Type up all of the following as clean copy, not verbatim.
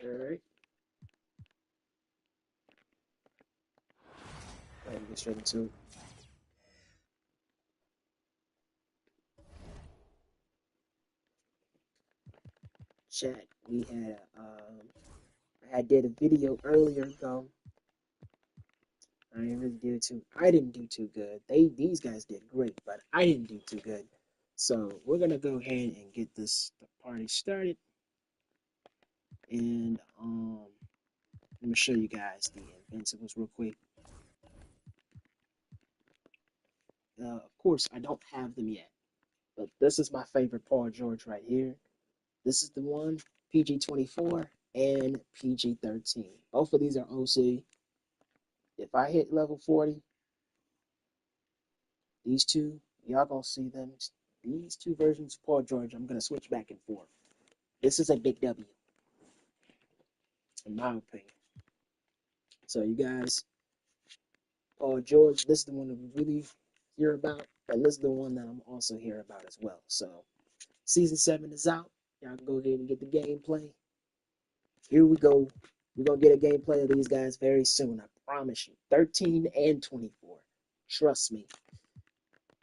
Alright. Get straight into it. Chat, we had I did a video earlier ago. I didn't do too good. These guys did great, but I didn't do too good. So we're gonna go ahead and get the party started. And let me show you guys the Invincibles real quick. Of course, I don't have them yet, but this is my favorite Paul George right here. This is the one, PG-24 and PG-13. Both of these are OC. If I hit level 40, these two, y'all gonna see them. These two versions of Paul George, I'm gonna switch back and forth. This is a big W, in my opinion. So you guys, Paul George, this is the one that we really hear about, and this is the one that I'm also hearing about as well. So season 7 is out. Y'all can go ahead and get the gameplay. Here we go. We're gonna get a gameplay of these guys very soon. I promise you. 13 and 24. Trust me.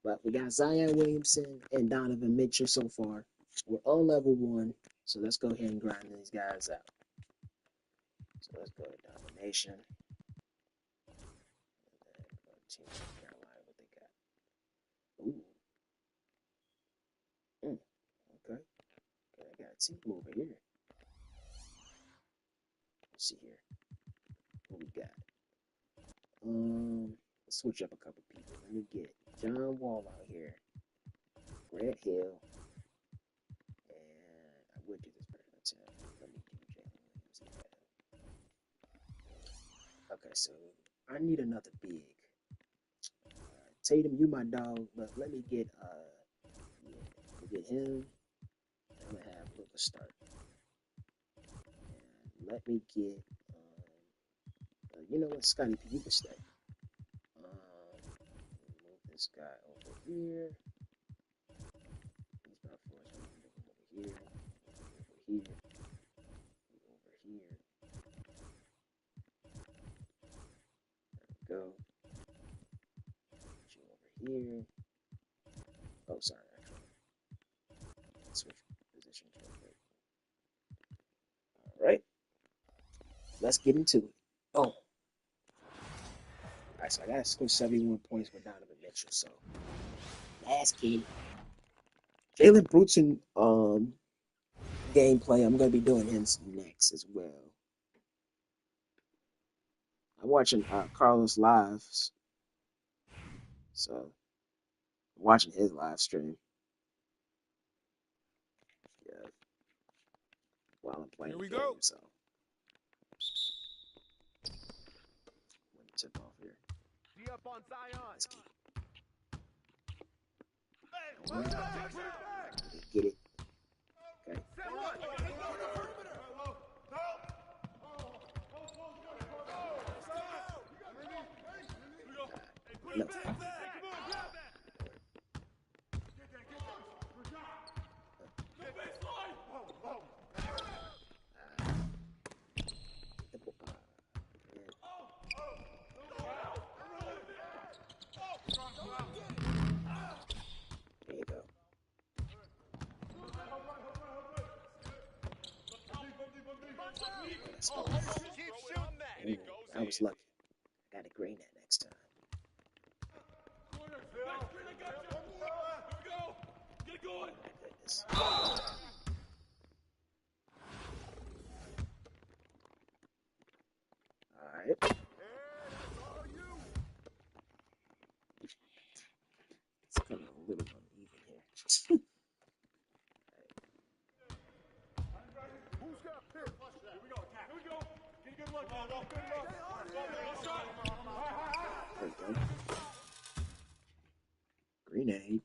But we got Zion Williamson and Donovan Mitchell so far. We're on level 1. So let's go ahead and grind these guys out. So let's go to domination. Team Carolina, what they got. Ooh. Okay. I got a team over here. Let's see here. What we got? Let's switch up a couple people. Let me get John Wall out here. Grant Hill. And I would do this better than let me do Jalen Williams. Okay, so I need another big. Tatum, you my dog, but let me get him. I'm gonna have Luka start. And let me get you know what, Scotty P, you can stay. Move this guy over here. He's about for us. Over here. Over here. Over here. There we go. Put you over here. Oh, sorry, actually. Let's switch positions real quick. Alright. Let's get into it. Oh. Alright, so I gotta score 71 points with Donovan Mitchell, so last kid. Jalen Brunson gameplay, I'm gonna be doing him next as well. I'm watching Carlos lives, so I'm watching his live stream. Yeah, while I'm playing. Here we go. So let me tip off here. Be up on Zion. Let's keep. Get it. Okay. No. There you go. I was lucky. I gotta green that next time. Oh my goodness. Alright. It's kind of a little uneven here. There we go. Grenade.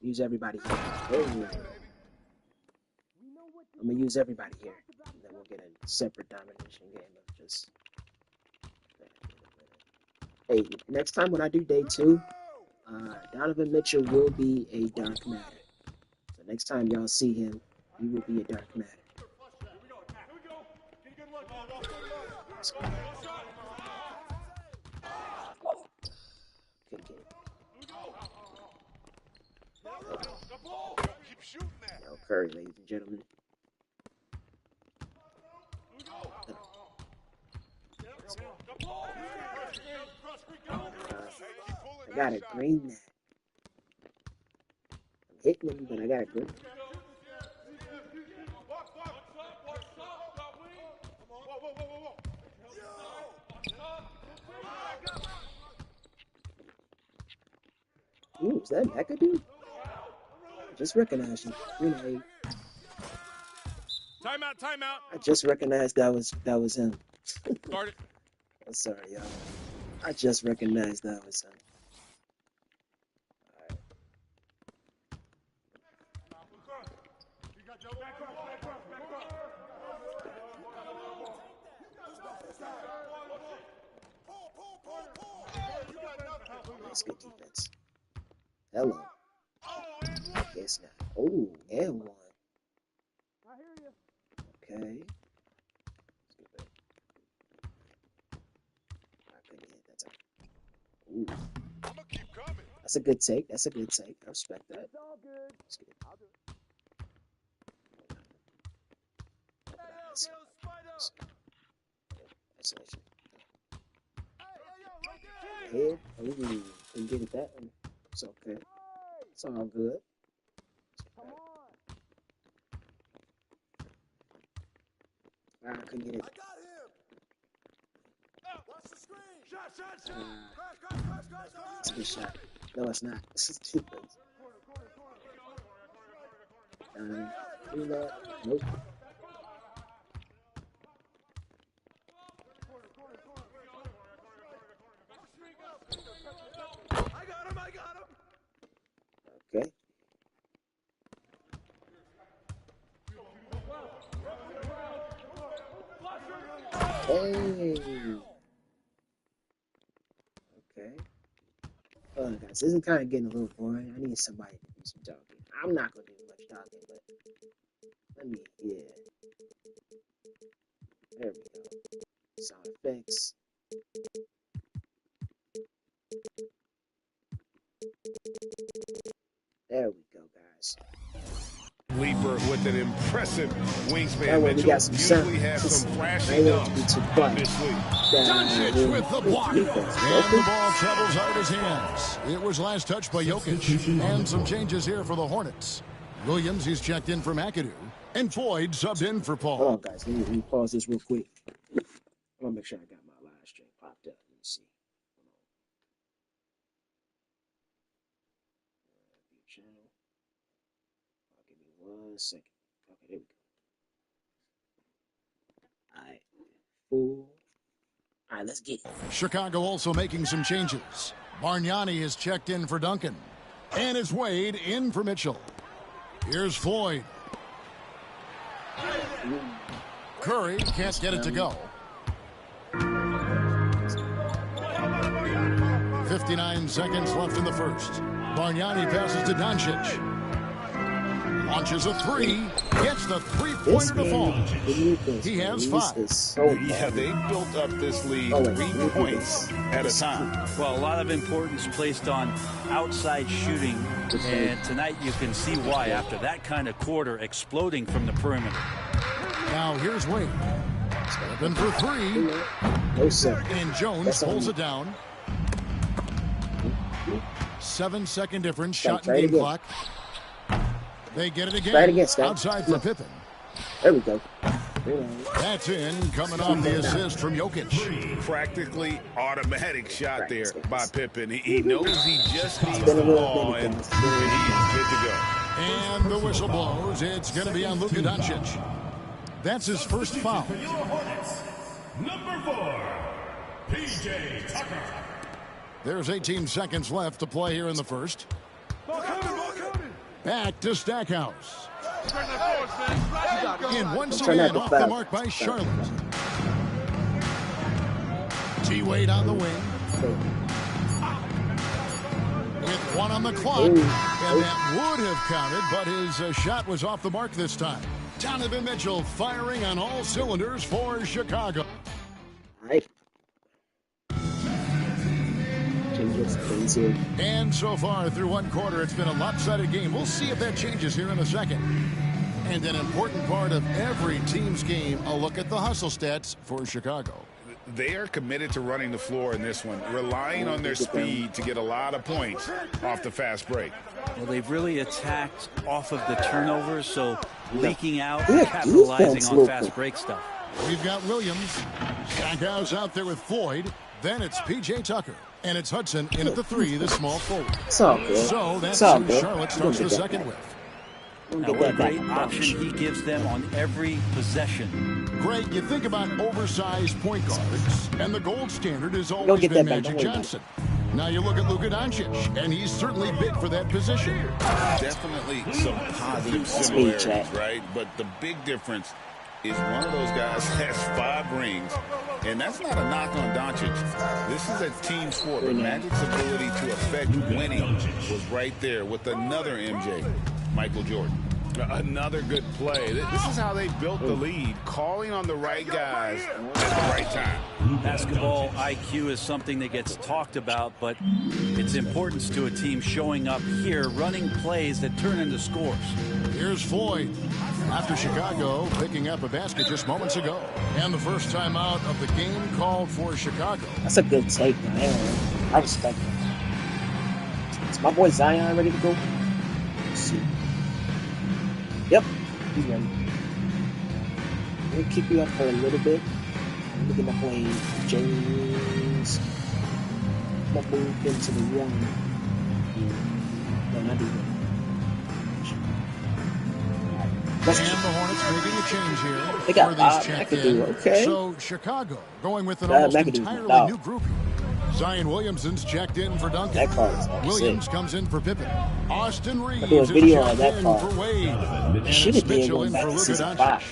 Use everybody here. I'm gonna use everybody here. And then we'll get a separate domination game of just. Hey, next time when I do day 2, Donovan Mitchell will be a dark matter. So next time y'all see him, he will be a dark matter. Couldn't get it. Yo, Curry, ladies and gentlemen. I got a green net. I'm hitting him, but I got a green. Ooh, is that Mecca dude? I just recognized you. Green. Timeout, timeout. I just recognized that was him. Guard it. I'm sorry, y'all. I just recognized that was him. That's good defense. Hello. Guess not. Oh, and one. Okay. Ooh. That's a good take. That's a good take. I respect that. That's good. Isolation. Head. Ooh, couldn't get it that one. It's okay. It's all good. I couldn't get it. It's a good shot. No, it's not. This is too close. Nope. I got him. Okay. Hey. Okay. Guys, this is kind of getting a little boring. I need somebody to do some talking. I'm not gonna do much talking, but let me. Yeah. There we go. Sound effects. There we go, guys. Leaper with an impressive wingspan. That way we got some usually has some flashing ups, obviously. Doncic with the block. And the ball travels out of his hands. It was last touched by Jokic. And some changes here for the Hornets. Williams is checked in for McAdoo. And Floyd subbed in for Paul. Hold on, guys. Let me pause this real quick. I want to make sure I got my live stream popped up. Let me see. Channel. Give me 1 second. Okay, there we go. All right. Full. All right, let's get it. Chicago also making some changes. Bargnani is checked in for Duncan. And it's Wade in for Mitchell. Here's Floyd. Curry can't get it to go. 59 seconds left in the first. Bargnani passes to Doncic. Launches a three. Gets the three-pointer to fall. He has 5. Yeah, they built up this lead 3 points at a time. Well, a lot of importance placed on outside shooting, and tonight you can see why after that kind of quarter exploding from the perimeter. Now here's Wade. Open for 3. No, sir. And Jones pulls it down. 7-second difference. Shot and game clock. They get it again. Outside for Pippen. There we go. That's in, coming off the assist from Jokic. Practically automatic shot there by Pippen. He knows he just needs the ball, and he's good to go. And the whistle blows. It's going to be on Luka Doncic. That's his first foul. Number 4, P.J. Tucker. There's 18 seconds left to play here in the first. Back to Stackhouse. And once again, off the mark by Charlotte. T-Wade on the wing. With One on the clock, and that would have counted, but his shot was off the mark this time. Donovan Mitchell firing on all cylinders for Chicago. All right. And so far through one quarter, it's been a lopsided game. We'll see if that changes here in a second. And an important part of every team's game, a look at the hustle stats for Chicago. They are committed to running the floor in this one, relying on their speed to get a lot of points off the fast break. Well, they've really attacked off of the turnovers, so leaking out, capitalizing on fast break stuff. We've got Williams. Stackhouse out there with Floyd. Then it's P.J. Tucker. And it's Hudson in at the three, the small forward. So that's who Charlotte starts the second with. Now, what a great option he gives them on every possession. Greg, you think about oversized point guards, and the gold standard has always been Magic Johnson. Now you look at Luka Doncic, and he's certainly big for that position. Definitely some positive similarities, right? But the big difference is one of those guys has 5 rings, and that's not a knock on Doncic. This is a team sport, but Magic's ability to affect winning was right there with another MJ, Michael Jordan. Another good play. This is how they built the lead, calling on the right guys at the right time. Basketball IQ is something that gets talked about, but its importance to a team showing up here, running plays that turn into scores. Here's Floyd after Chicago picking up a basket just moments ago. And the first time out of the game called for Chicago. That's a good take, man. I respect it. Is my boy Zion ready to go? Let's see. Yep, he's ready. We'll kick you up for a little bit. I'm looking to play James. I'm going to move into the 1. No, not the 1. And the Hornets making a change here. They got McAdoo, okay. So Chicago going with an almost entirely new group. Zion Williamson's checked in for Duncan. Williams comes in for Pippen. Austin Reeves is checked in for Wade. And it's Mitchell in for Luka Doncic.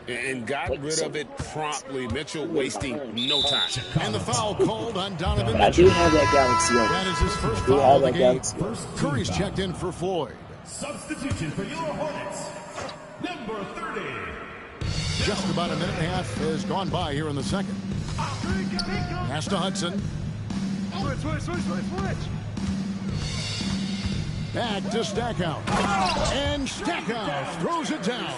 And got rid of it promptly. Mitchell wasting no time. And the foul called on Donovan Mitchell. I do have that Galaxy over. That is his first foul of the game. Curry's checked in for Floyd. Substitution for your Hornets, number 30. Just about a minute and a half has gone by here in the second. Pass to Hudson. Switch. Back to Stackhouse. And Stackhouse throws it down.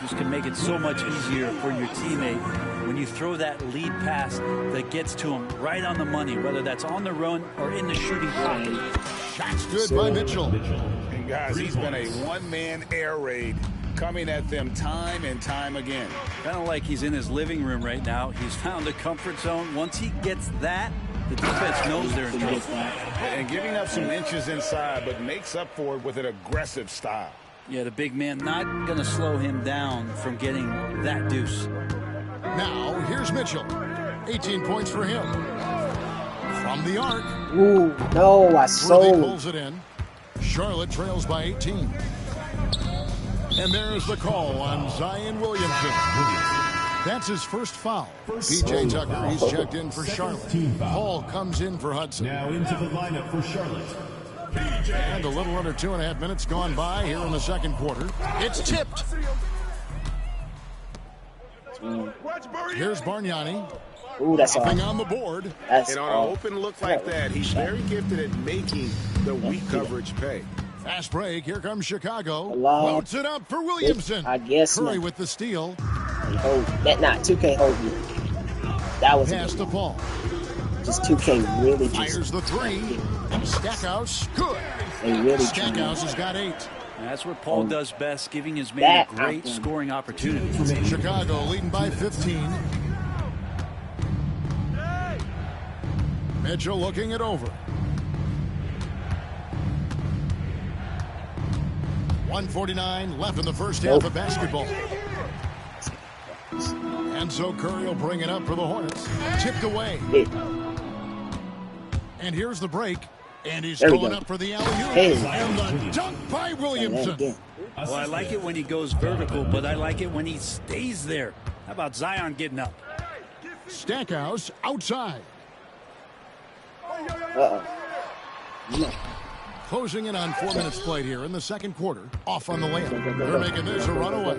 This can make it so much easier for your teammate when you throw that lead pass that gets to him right on the money, whether that's on the run or in the shooting pocket. Shots good by Mitchell. And guys, he's been a one-man air raid coming at them time and time again. Kind of like he's in his living room right now. He's found a comfort zone. Once he gets that, the defense knows they're in trouble. And giving up some inches inside, but makes up for it with an aggressive style. Yeah, the big man not going to slow him down from getting that deuce. Now, here's Mitchell. 18 points for him. From the arc. Ooh, no, I sold. Pulls it in. Charlotte trails by 18. And there's the call on Zion Williamson. That's his first foul. P.J. Tucker, he's checked in for Charlotte. Paul comes in for Hudson. Now into the lineup for Charlotte. And a little under 2.5 minutes gone by here in the second quarter. It's tipped. Here's Bargnani. Ooh, that's all. On the board. And on an open look like that, he's very gifted at making the weak coverage pay. Fast break. Here comes Chicago. Loads it up for Williamson. I guess Curry not. with the steal. Oh, that not 2K hold me. That was pass to Paul. Just 2K really just fires the three. And Stackhouse good. Really Stackhouse has got 8. That's what Paul does best, giving his man a great scoring opportunity. Chicago leading by 15. Mitchell looking it over. 1:49 left in the first half of basketball. And so Curry will bring it up for the Hornets. Tipped away. And here's the break. And he's going up for the alley-oop. And the dunk by Williamson. Well, I like it when he goes vertical, but I like it when he stays there. How about Zion getting up? Stackhouse outside. Closing in on 4 minutes played here in the second quarter. Off on the layup. They're making this a runaway.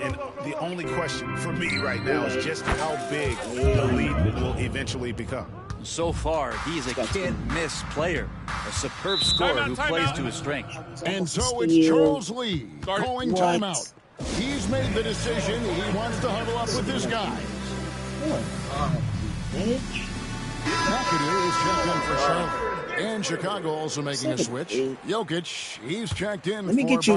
And the only question for me right now is just how big the lead will eventually become. So far, he's a can't-miss player, a superb scorer who plays to his strength. And so it's Charles Lee going timeout. He's made the decision. He wants to huddle up with this guy. McAdoo is checked in for Charlotte. And Chicago also making a switch. Jokic, he's checked in Let me get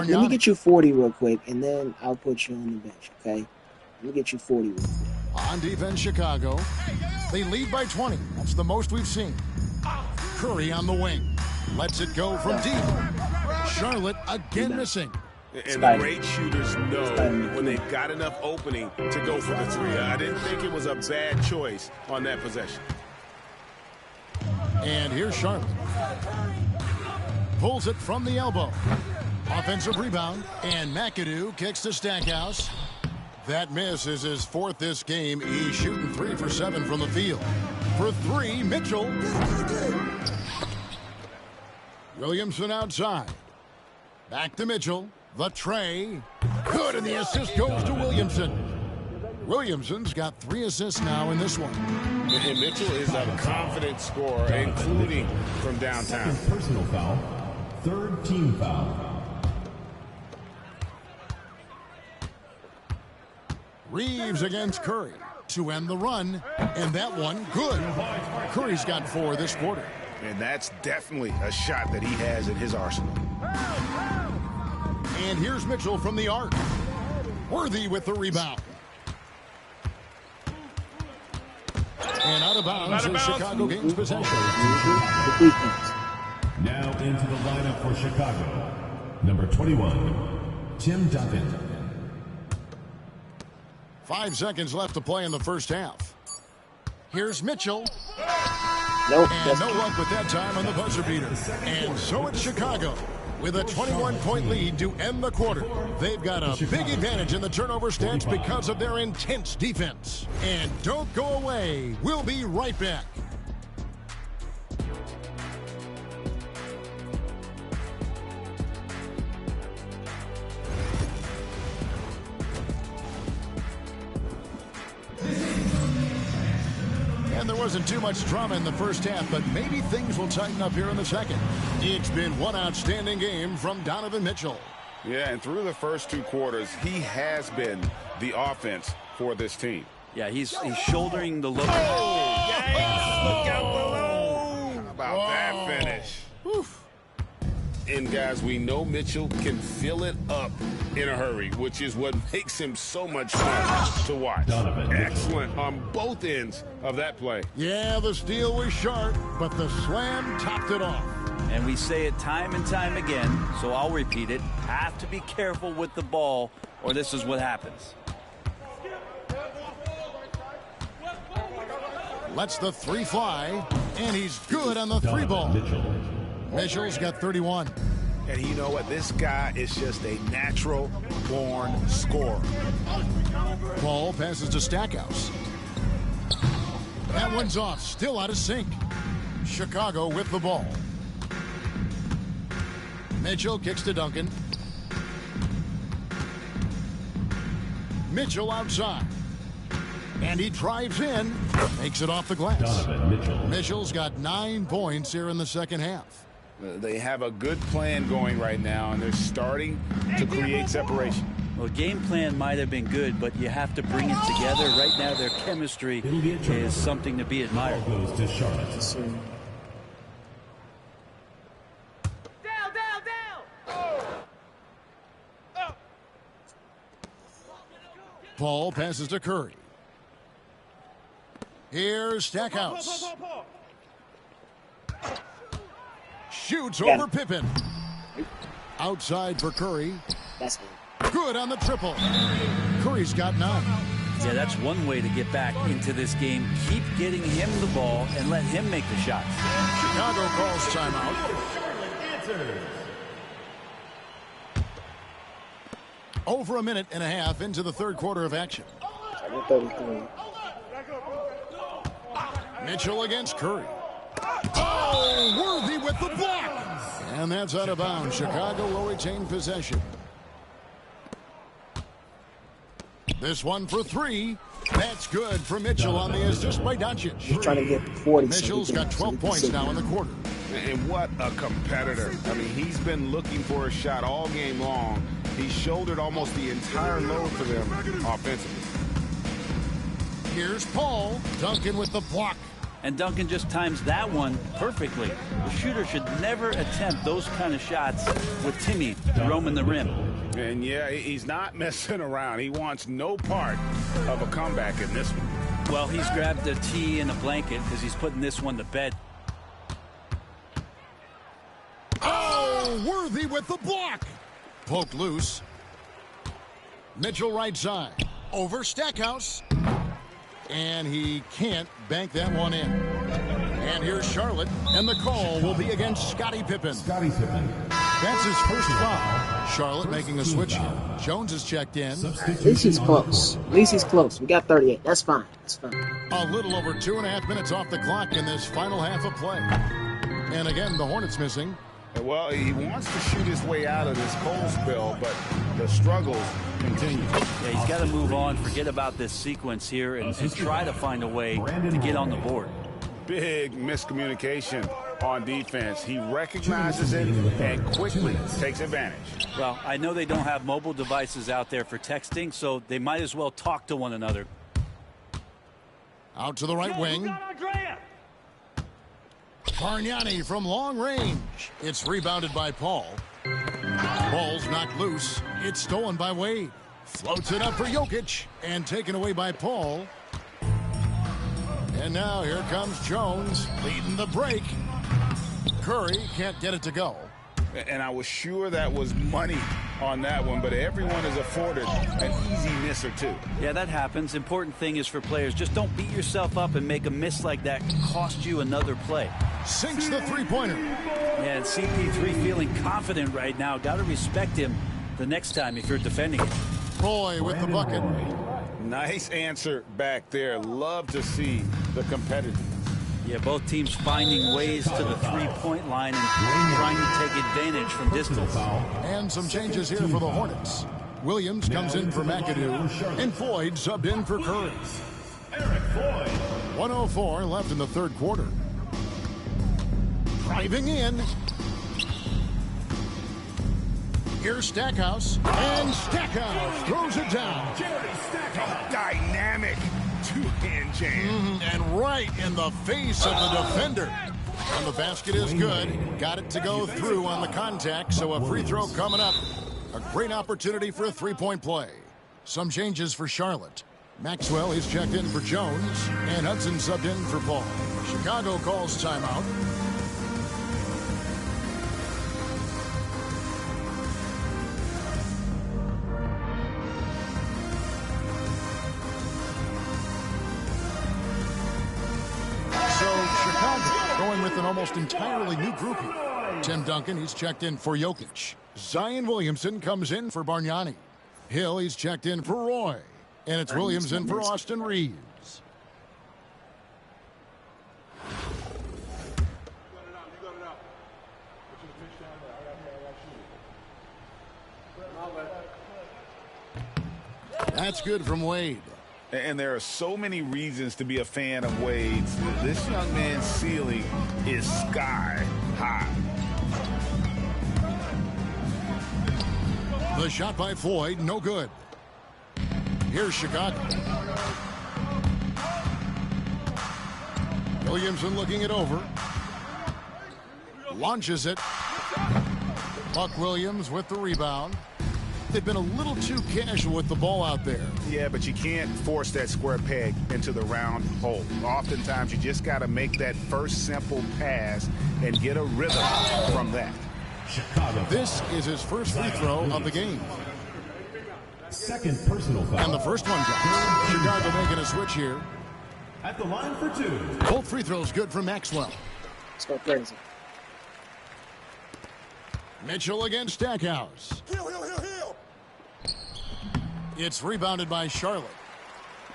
you 40 real quick, and then I'll put you on the bench, okay? Let me get you 40 real quick. On defense, Chicago. They lead by 20. That's the most we've seen. Curry on the wing. Lets it go from deep. Charlotte again missing. And the great shooters know when they've got enough opening to go for the three. I didn't think it was a bad choice on that possession. And here's Charlotte. Pulls it from the elbow. Offensive rebound. And McAdoo kicks to Stackhouse. That miss is his fourth this game. He's shooting 3 for 7 from the field. For 3, Mitchell. Williamson outside. Back to Mitchell. The tray. Good, and the assist goes to Williamson. Williamson's got 3 assists now in this one. And Mitchell is a confident scorer, including from downtown. Second personal foul. Third team foul. Reeves against Curry to end the run, and that one good. Curry's got 4 this quarter. And that's definitely a shot that he has in his arsenal. And here's Mitchell from the arc. Worthy with the rebound. And out of bounds is Chicago gains possession. Now into the lineup for Chicago. Number 21, Tim Duncan. 5 seconds left to play in the first half. Here's Mitchell. Nope. And no luck with that time on the buzzer beater. And so it's Chicago with a 21-point lead to end the quarter. They've got a big advantage in the turnover stats because of their intense defense. And don't go away. We'll be right back. And there wasn't too much drama in the first half, but maybe things will tighten up here in the second. It's been one outstanding game from Donovan Mitchell. Yeah, and through the first 2 quarters, he has been the offense for this team. Yeah, he's shouldering the load. Oh, yikes, look out below. How about that finish? Oof. And guys, we know Mitchell can fill it up in a hurry, which is what makes him so much fun to watch. Excellent on both ends of that play. Yeah, the steal was sharp, but the slam topped it off. And we say it time and time again, so I'll repeat it. Have to be careful with the ball, or this is what happens. Lets the 3 fly, and he's good on the 3 ball. Mitchell's got 31. And you know what? This guy is just a natural-born scorer. Ball passes to Stackhouse. That one's off, still out of sync. Chicago with the ball. Mitchell kicks to Duncan. Mitchell outside. And he drives in, makes it off the glass. Mitchell's got 9 points here in the second half. They have a good plan going right now, and they're starting to create separation. Well, game plan might have been good, but you have to bring it together. Right now, their chemistry is something to be admired. Goes to Charlotte. Paul passes to Curry. Here's Stackhouse. Shoots over Pippen. Outside for Curry. That's good. Good on the triple. Curry's got 9. Yeah, that's one way to get back into this game. Keep getting him the ball and let him make the shots. Chicago calls timeout. Over a minute and a half into the third quarter of action. 33. Mitchell against Curry. Oh, Worthy with the block. And that's out of bounds. Chicago will retain possession. This one for three. That's good for Mitchell on the assist by Doncic. He's trying to get 40. Mitchell's got 12 points now in the quarter. And what a competitor. I mean, he's been looking for a shot all game long. He shouldered almost the entire load for them offensively. Here's Paul. Duncan with the block. And Duncan just times that one perfectly. The shooter should never attempt those kind of shots with Timmy roaming the rim. And yeah, he's not messing around. He wants no part of a comeback in this one. Well, he's grabbed a tee and a blanket because he's putting this one to bed. Oh, Worthy with the block. Poked loose. Mitchell right side. Over Stackhouse. And he can't bank that one in. And here's Charlotte. And the call will be against Scottie Pippen. That's his first foul. Charlotte making a switch here. Jones is checked in. At least he's close. At least he's close. We got 38. That's fine. That's fine. A little over 2.5 minutes off the clock in this final half of play. And again, the Hornets missing. Well, he wants to shoot his way out of this cold spell, but the struggles continue. Yeah, he's got to move on, forget about this sequence here, and try to find a way to get on the board. Big miscommunication on defense. He recognizes it and quickly takes advantage. Well, I know they don't have mobile devices out there for texting, so they might as well talk to one another. Out to the right wing. Bargnani from long range. It's rebounded by Paul. Ball's knocked loose. It's stolen by Wade. Floats it up for Jokic and taken away by Paul. And now here comes Jones leading the break. Curry can't get it to go. And I was sure that was money on that one, but everyone is afforded an easy miss or two. Yeah, that happens. Important thing is for players, just don't beat yourself up and make a miss like that cost you another play. Sinks the three-pointer. Yeah, and CP3 feeling confident right now. Got to respect him the next time if you're defending it. Roy with the bucket. Nice answer back there. Love to see the competitiveness. Yeah, both teams finding ways to the three-point line and trying to take advantage from distance. And some changes here for the Hornets. Williams comes in for McAdoo, and Floyd subbed in for Curry. 1:04 left in the third quarter. Driving in. Here's Stackhouse, and Stackhouse throws it down. Dynamic two-hand jam. And right in the face of the defender. And the basket is good. Got it to go through on the contact, so a free throw coming up. A great opportunity for a three-point play. Some changes for Charlotte. Maxwell is checked in for Jones, and Hudson subbed in for Paul. Chicago calls timeout. With an almost entirely new grouping. Tim Duncan, he's checked in for Jokic. Zion Williamson comes in for Bargnani. Hill, he's checked in for Roy. And it's Williams in for Austin Reeves. That's good from Wade. And there are so many reasons to be a fan of Wade's. This young man's ceiling is sky high. The shot by Floyd, no good. Here's Chicago. Williamson looking it over. Launches it. Buck Williams with the rebound. They've been a little too casual with the ball out there. Yeah, but you can't force that square peg into the round hole. Oftentimes, you just got to make that first simple pass and get a rhythm from that. This is his first free throw of the game. Second personal foul. And the first one goes. Chicago making a switch here. At the line for two. Both free throws good for Maxwell. Let's go crazy. Mitchell against Stackhouse. It's rebounded by Charlotte.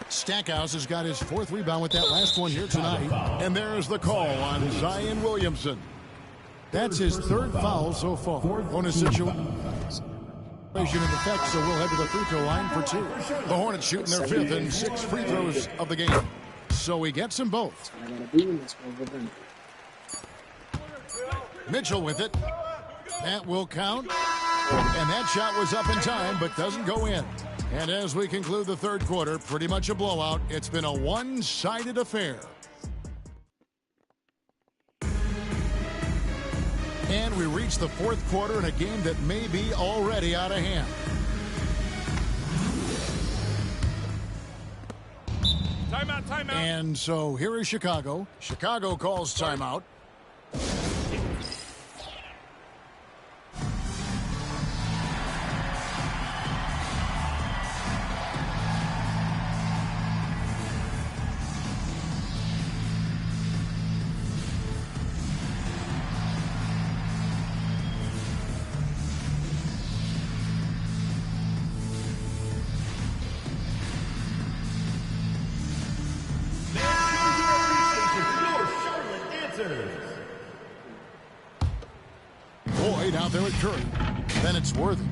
Stackhouse has got his fourth rebound with that last one here tonight. And there's the call on Zion Williamson. That's his third foul so far. Bonus situation in effect, so we'll head to the free throw line for 2. The Hornets shooting their 5th and 6th free throws of the game. So he gets them both. Mitchell with it. That will count. And that shot was up in time, but doesn't go in. And as we conclude the third quarter, pretty much a blowout. It's been a one-sided affair. And we reach the fourth quarter in a game that may be already out of hand. Timeout, timeout. And so here is Chicago. Chicago calls timeout. Out there at Curry. Then it's Worthy.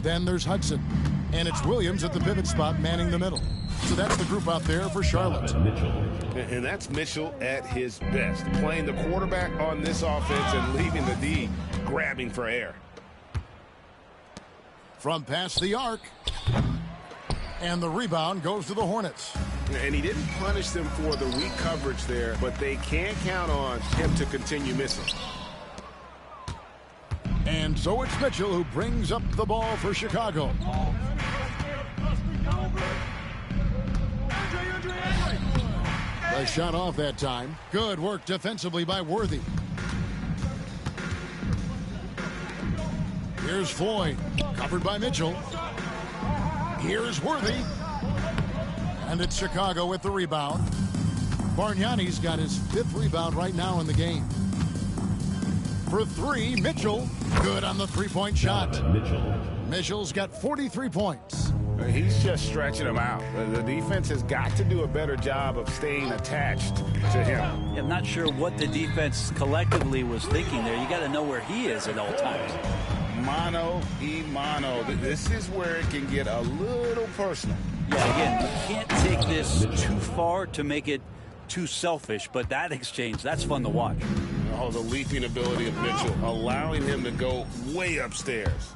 Then there's Hudson. And it's Williams at the pivot spot manning the middle. So that's the group out there for Charlotte. And that's Mitchell at his best. Playing the quarterback on this offense and leaving the D grabbing for air. From past the arc. And the rebound goes to the Hornets. And he didn't punish them for the weak coverage there, but they can't count on him to continue missing. And so it's Mitchell who brings up the ball for Chicago. The shot off that time. Good work defensively by Worthy. Here's Floyd, covered by Mitchell. Here's Worthy. And it's Chicago with the rebound. Bargnani's got his 5th rebound right now in the game. For 3, Mitchell. Good on the three-point shot. Mitchell's got 43 points. He's just stretching them out. The defense has got to do a better job of staying attached to him. Yeah, I'm not sure what the defense collectively was thinking there. You got to know where he is at all times. Mano y mano. This is where it can get a little personal. Yeah, again, you can't take this too far to make it too selfish, but that exchange, that's fun to watch. Oh, the leaping ability of Mitchell, allowing him to go way upstairs.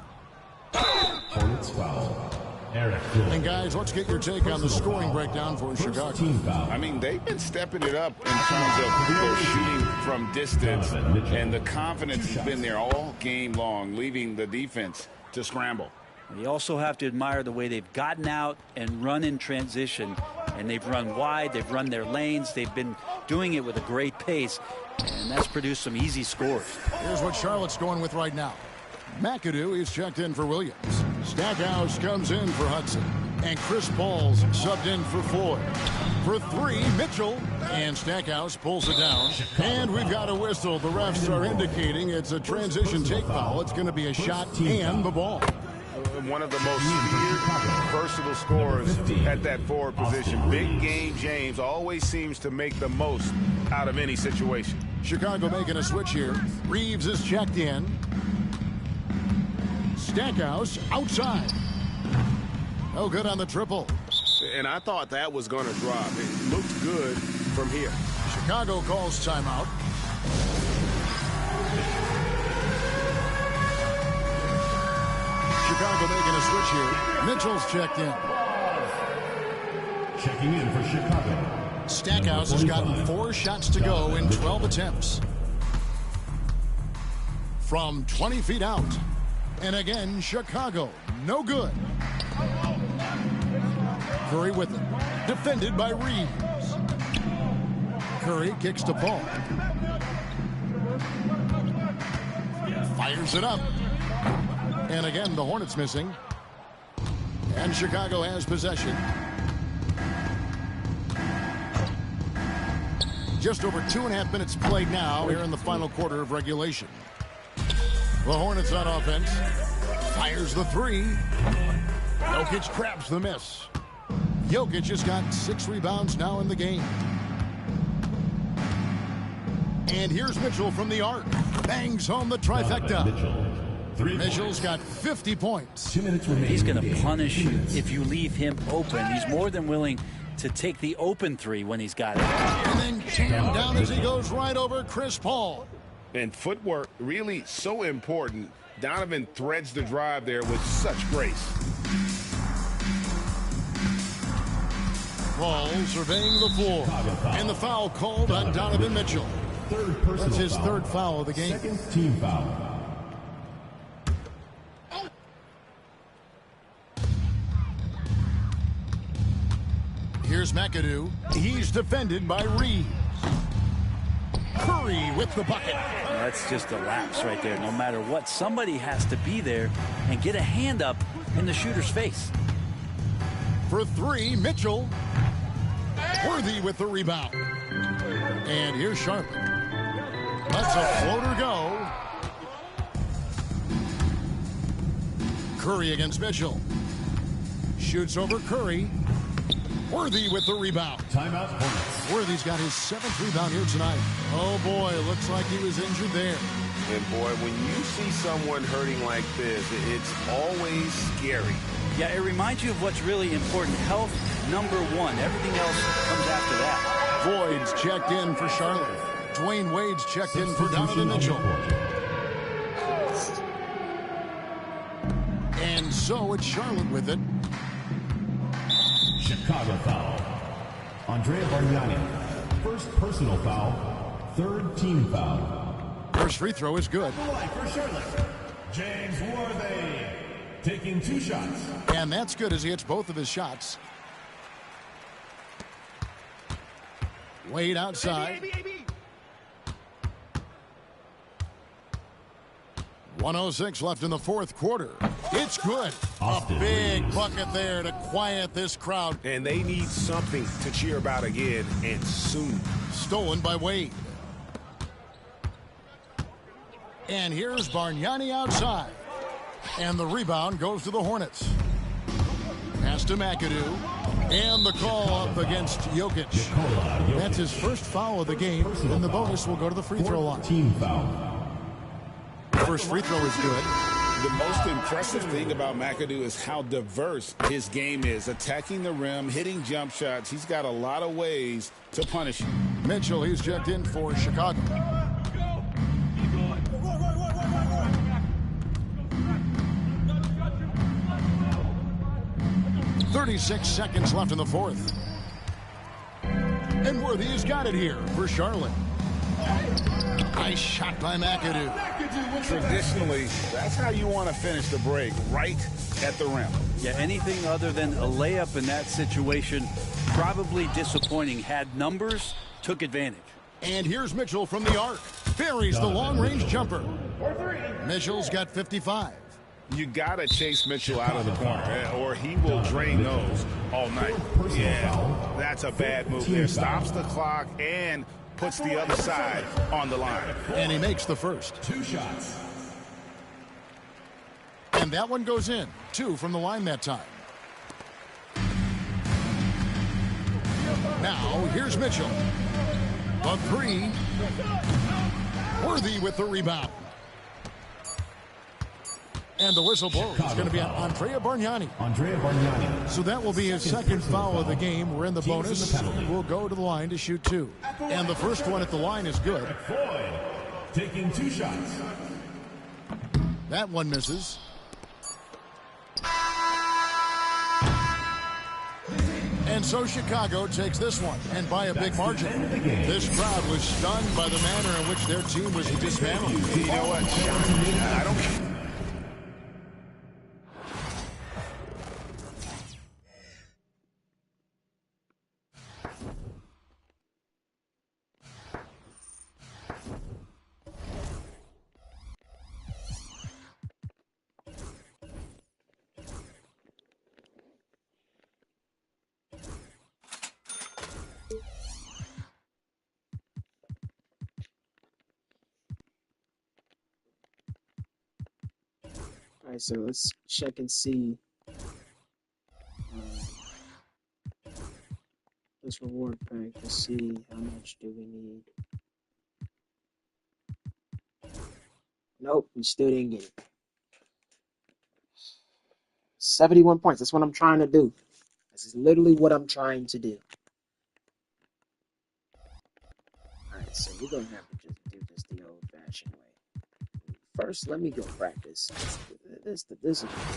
Hornets foul. And guys, let's get your take on the scoring breakdown for Chicago. I mean, they've been stepping it up in terms of their shooting from distance, and the confidence has been there all game long, leaving the defense to scramble. You also have to admire the way they've gotten out and run in transition, and they've run wide, they've run their lanes, they've been doing it with a great pace, and that's produced some easy scores. Here's what Charlotte's going with right now. McAdoo is checked in for Williams. Stackhouse comes in for Hudson. And Chris Paul's subbed in for Floyd. For 3, Mitchell. And Stackhouse pulls it down. And we've got a whistle. The refs are indicating it's a transition take foul. It's going to be a shot and the ball. One of the most versatile scorers at that forward position. Big game James always seems to make the most out of any situation. Chicago making a switch here. Reeves is checked in. Stackhouse outside. No good on the triple. And I thought that was going to drop. It looked good from here. Chicago calls timeout. Chicago making a switch here. Mitchell's checked in. Checking in for Chicago. Stackhouse has gotten 4 shots to go in 12 attempts. From 20 feet out. And again, Chicago, no good. Curry with it. Defended by Reeves. Curry kicks to Paul. Fires it up. And again, the Hornets missing. And Chicago has possession. Just over 2.5 minutes played now here in the final quarter of regulation. The Hornets on offense. Fires the 3. Jokic grabs the miss. Jokic has got 6 rebounds now in the game. And here's Mitchell from the arc. Bangs home the trifecta. Mitchell's got 50 points. 2 minutes remaining. He's going to punish you if you leave him open. He's more than willing to take the open three when he's got it. And then jammed down as he goes right over Chris Paul. And footwork really so important. Donovan threads the drive there with such grace. Paul surveying the floor. And the foul called on Donovan Mitchell. That's his third foul of the game. Second team foul. Here's McAdoo. He's defended by Reeves. Curry with the bucket. That's just a lapse right there. No matter what, somebody has to be there and get a hand up in the shooter's face. For three, Mitchell. Worthy with the rebound. And here's Charlotte. Lets a floater go. Curry against Mitchell. Shoots over Curry. Worthy with the rebound. Timeout Hornets. Worthy's got his 7th rebound here tonight. Oh boy, looks like he was injured there. And boy, when you see someone hurting like this, it's always scary. Yeah, it reminds you of what's really important. Health, number one. Everything else comes after that. Boyd's checked in for Charlotte. Dwayne Wade's checked in for Donovan Mitchell. And so it's Charlotte with it. Chicago foul. Andrea Bargnani. First personal foul. Third team foul. First free throw is good. For Charlotte, James Worthy taking 2 shots. And that's good as he hits both of his shots. Wade outside. 1:06 left in the fourth quarter. It's good. A big bucket there to quiet this crowd. And they need something to cheer about again, and soon. Stolen by Wade. And here's Bargnani outside. And the rebound goes to the Hornets. Pass to McAdoo. And the call up against Jokic. That's his first foul of the game. And the bonus will go to the free throw line. Team foul. First free throw is good. The most impressive thing about McAdoo is how diverse his game is. Attacking the rim, hitting jump shots. He's got a lot of ways to punish you. Mitchell, he's checked in for Chicago. .36 seconds left in the fourth. And Worthy has got it here for Charlotte. Nice shot by McAdoo. Traditionally, that's how you want to finish the break, right at the rim. Yeah, anything other than a layup in that situation, probably disappointing. Had numbers, took advantage. And here's Mitchell from the arc. Buries the long-range jumper. Mitchell's got 55. You got to chase Mitchell out of the corner, or he will drain those all night. Yeah, that's a bad move there. Stops the clock and puts the other side on the line. And he makes the first. 2 shots. And that one goes in. 2 from the line that time. Now, here's Mitchell. A 3. Worthy with the rebound. And the whistle blows. It's going to be on Andrea Bargnani. So that will be his second foul of the game. We're in the bonus. We'll go to the line to shoot 2. And the first one at the line is good. Floyd taking 2 shots. That one misses. And so Chicago takes this one, and by a big margin. This crowd was stunned by the manner in which their team was dismantled. You know what? I don't care. All right, so let's check and see this reward pack to see how much do we need. Nope, we still didn't get it. 71 points. That's what I'm trying to do. This is literally what I'm trying to do. Alright, so we're going to have to just do this the old-fashioned way. First, let me go practice. This is alright.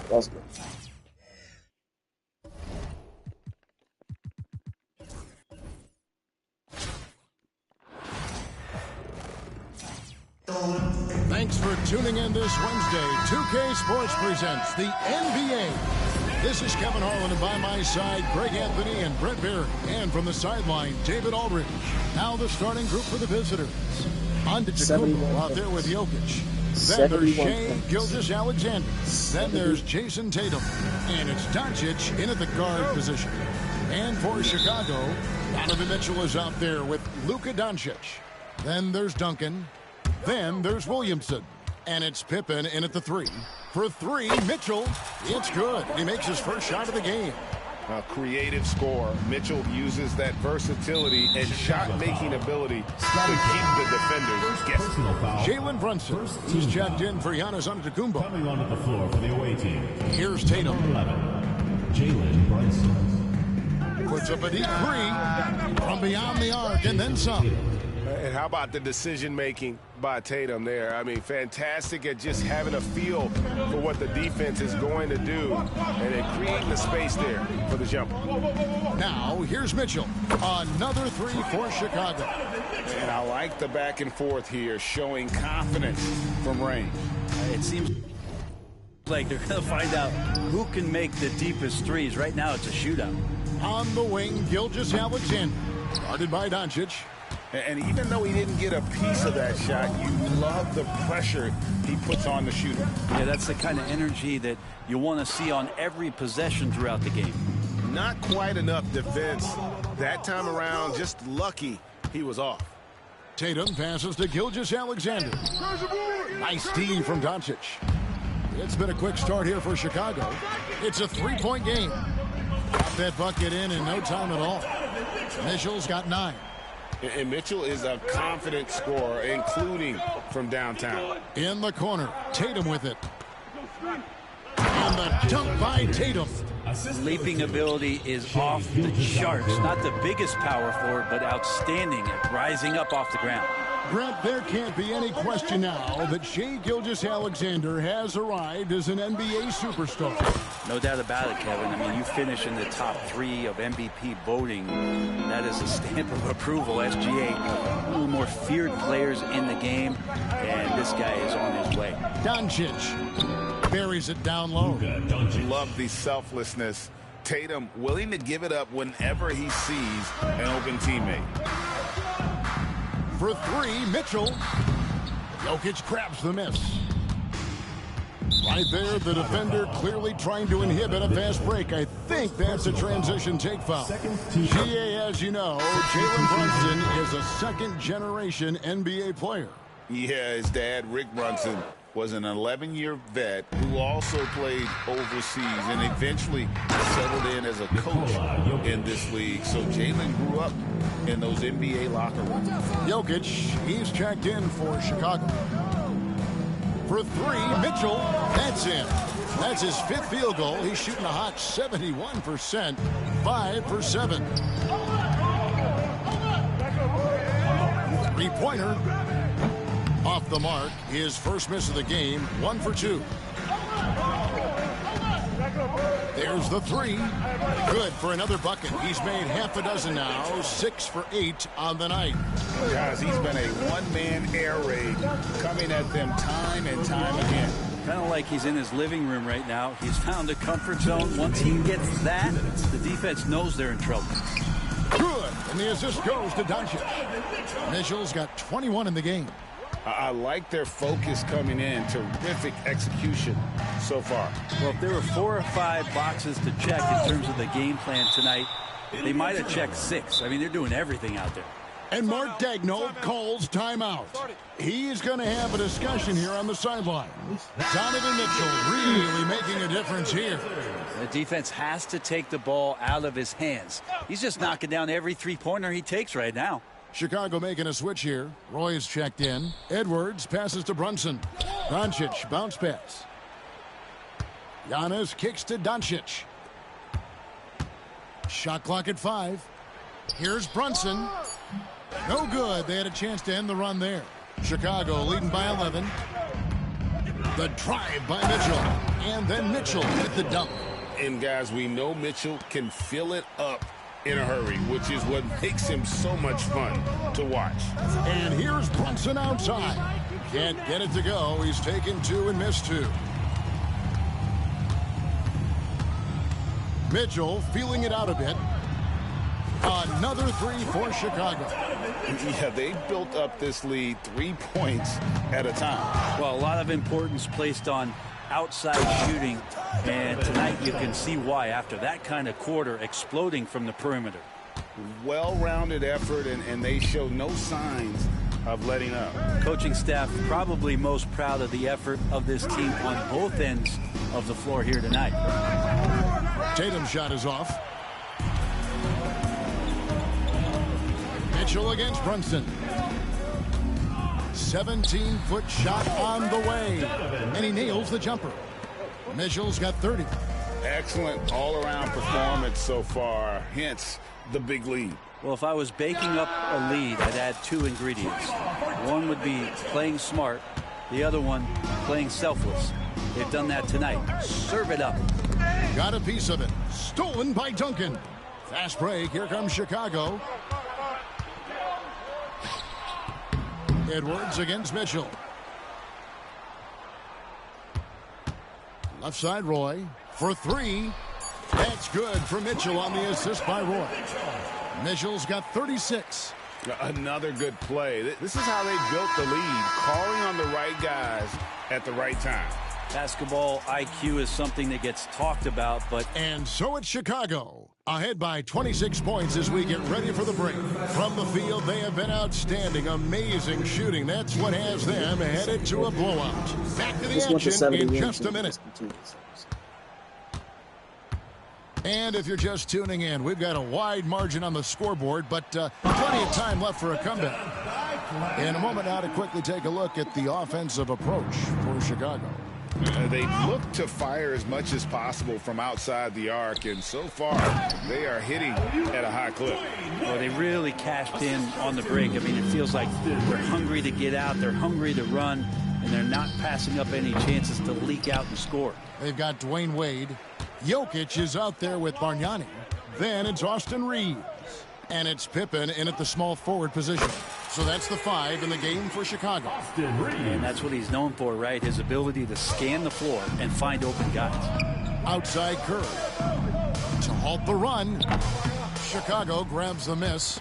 Let's go. Thanks for tuning in this Wednesday. 2K Sports presents the NBA. This is Kevin Harlan, and by my side, Greg Anthony and Brett Barry. And from the sideline, David Aldridge. Now the starting group for the visitors. Antetokounmpo out there with Jokic. Then there's Shai Gilgeous-Alexander. Then there's Jason Tatum. And it's Doncic in at the guard position. And for Chicago, Donovan Mitchell is out there with Luka Doncic. Then there's Duncan. Then there's Williamson. And it's Pippen in at the 3. For 3, Mitchell. It's good. He makes his first shot of the game. A creative scorer. Mitchell uses that versatility and shot-making ability to keep the defenders guessing. Jalen Brunson. He's checked in for Giannis Antetokounmpo. Coming onto the floor for the away team. Here's Tatum. 11, Jalen Brunson. Puts up a deep 3 from beyond the arc and then some. And how about the decision-making by Tatum there? I mean, fantastic at just having a feel for what the defense is going to do and then creating the space there for the jumper. Now, here's Mitchell. Another 3 for Chicago. And I like the back and forth here, showing confidence from range. It seems like they're going to find out who can make the deepest threes. Right now, it's a shootout. On the wing, Gilgeous-Alexander. Guarded by Doncic. And even though he didn't get a piece of that shot, you love the pressure he puts on the shooter. Yeah, that's the kind of energy that you want to see on every possession throughout the game. Not quite enough defense that time around. Just lucky he was off. Tatum passes to Gilgeous-Alexander. Nice D from Doncic. It's been a quick start here for Chicago. It's a 3-point game. Got that bucket in no time at all. Mitchell's got 9. And Mitchell is a confident scorer, including from downtown. In the corner, Tatum with it. And the dunk by Tatum. Leaping ability is off the charts. Not the biggest power forward, but outstanding at rising up off the ground. Brett, there can't be any question now that Shai Gilgeous-Alexander has arrived as an NBA superstar. No doubt about it, Kevin. I mean, you finish in the top 3 of MVP voting. That is a stamp of approval. SGA, one of the more feared players in the game, and this guy is on his way. Doncic buries it down low. Love the selflessness. Tatum willing to give it up whenever he sees an open teammate. For 3, Mitchell. Jokic grabs the miss. Right there, the defender clearly trying to inhibit a fast break. I think that's a transition take foul. GA, as you know, Jalen Brunson is a second-generation NBA player. Yeah, his dad, Rick Brunson, was an 11-year vet who also played overseas and eventually settled in as a coach in this league. So Jalen grew up in those NBA locker rooms. Jokic, he's checked in for Chicago. For 3, Mitchell, that's in. That's his 5th field goal. He's shooting a hot 71%, 5 for 7. 3-pointer. Off the mark, his first miss of the game, 1 for 2. There's the 3. Good for another bucket. He's made half a dozen now, 6 for 8 on the night. Guys, he's been a one-man air raid coming at them time and time again. Kind of like he's in his living room right now. He's found a comfort zone. Once he gets that, the defense knows they're in trouble. Good, and the assist goes to Doncic. Mitchell's got 21 in the game. I like their focus coming in. Terrific execution so far. Well, if there were 4 or 5 boxes to check in terms of the game plan tonight, they might have checked 6. I mean, they're doing everything out there. And Mark Daigneault calls timeout. He's going to have a discussion here on the sideline. Donovan Mitchell really making a difference here. The defense has to take the ball out of his hands. He's just knocking down every three-pointer he takes right now. Chicago making a switch here. Roy's checked in. Edwards passes to Brunson. Doncic bounce pass. Giannis kicks to Doncic. Shot clock at 5. Here's Brunson. No good. They had a chance to end the run there. Chicago leading by 11. The drive by Mitchell. And then Mitchell with the dunk. And guys, we know Mitchell can fill it up in a hurry, which is what makes him so much fun to watch. And here's Brunson outside. Can't get it to go. He's taken 2 and missed 2. Mitchell feeling it out a bit. Another 3 for Chicago. Yeah, they built up this lead 3 points at a time. Well, a lot of importance placed on outside shooting, and tonight you can see why after that kind of quarter, exploding from the perimeter. Well-rounded effort, and they show no signs of letting up. Coaching staff probably most proud of the effort of this team on both ends of the floor here tonight. Tatum's shot is off. Mitchell against Brunson. 17-foot shot on the way. And he nails the jumper. Mitchell's got 30. Excellent all-around performance so far, hence the big lead. Well, if I was baking up a lead, I'd add 2 ingredients. One would be playing smart. The other one, playing selfless. They've done that tonight. Serve it up. Got a piece of it. Stolen by Duncan. Fast break. Here comes Chicago. Edwards against Mitchell. Left side, Roy. For 3. That's good for Mitchell on the assist by Roy. Mitchell's got 36. Another good play. This is how they built the lead, calling on the right guys at the right time. Basketball IQ is something that gets talked about, but... And so it's Chicago, ahead by 26 points as we get ready for the break. From the field, they have been outstanding, amazing shooting. That's what has them headed to a blowout. Back to the action in just a minute. And if you're just tuning in, we've got a wide margin on the scoreboard, but plenty of time left for a comeback. In a moment now to quickly take a look at the offensive approach for Chicago. They look to fire as much as possible from outside the arc, and so far they are hitting at a high clip. Well, they really cashed in on the break. I mean, it feels like they're hungry to get out, they're hungry to run, and they're not passing up any chances to leak out and score. They've got Dwayne Wade. Jokic is out there with Bargnani. Then it's Austin Reeves. And it's Pippen in at the small forward position. So that's the 5 in the game for Chicago. And that's what he's known for, right? His ability to scan the floor and find open guys. Outside Curry. To halt the run. Chicago grabs the miss.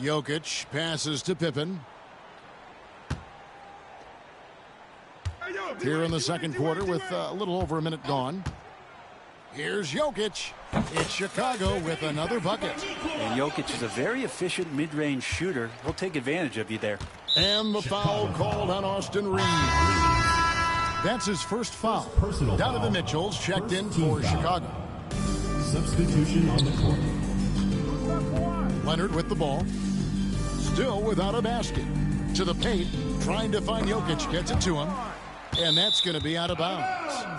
Jokic passes to Pippen. Here in the second quarter with a little over a minute gone. Here's Jokic. It's Chicago with another bucket. And Jokic is a very efficient mid-range shooter. He'll take advantage of you there. And the foul called on Austin Reeves. That's his first foul. Donovan Mitchell's checked in for Chicago. Substitution on the court. Leonard with the ball. Still without a basket. To the paint. Trying to find Jokic. Gets it to him. And that's going to be out of bounds.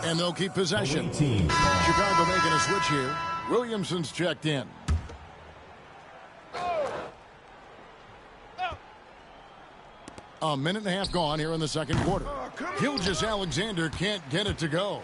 And they'll keep possession. Chicago making a switch here. Williamson's checked in. A minute and a half gone here in the second quarter. Gilgeous-Alexander can't get it to go.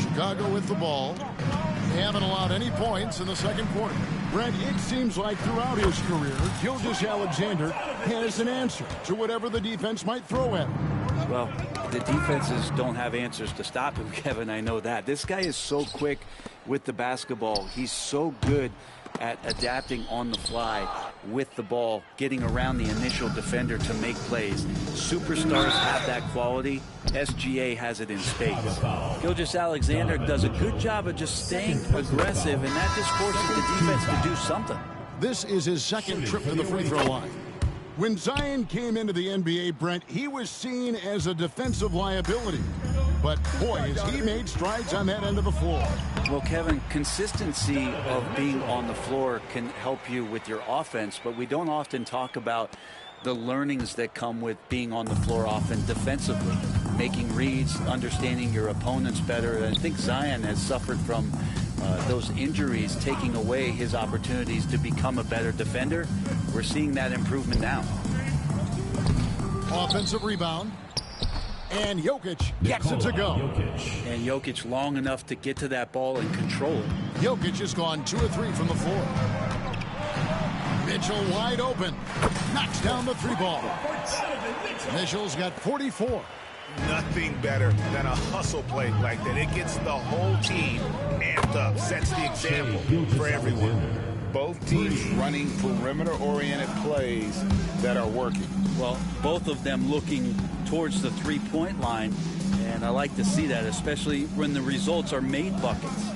Chicago with the ball. They haven't allowed any points in the second quarter. Brent, it seems like throughout his career, Gilgeous-Alexander has an answer to whatever the defense might throw at him. Well, the defenses don't have answers to stop him, Kevin. I know that. This guy is so quick with the basketball. He's so good at adapting on the fly with the ball, getting around the initial defender to make plays. Superstars have that quality. SGA has it in spades. Gilgeous-Alexander does a good job of just staying aggressive, and that just forces the defense to do something. This is his second trip to the free throw line. When Zion came into the NBA, Brent, he was seen as a defensive liability. But, boy, has he made strides on that end of the floor. Well, Kevin, consistency of being on the floor can help you with your offense, but we don't often talk about the learnings that come with being on the floor often defensively, making reads, understanding your opponents better. And I think Zion has suffered from those injuries taking away his opportunities to become a better defender. We're seeing that improvement now. Offensive rebound. And Jokic gets it to go. And Jokic long enough to get to that ball and control it. Jokic has gone 2 of 3 from the floor. Mitchell wide open. Knocks down the 3-ball. Mitchell's got 44. Nothing better than a hustle play like that. It gets the whole team amped up, sets the example for everyone. Both teams running perimeter-oriented plays that are working. Well, both of them looking towards the three-point line, and I like to see that, especially when the results are made buckets.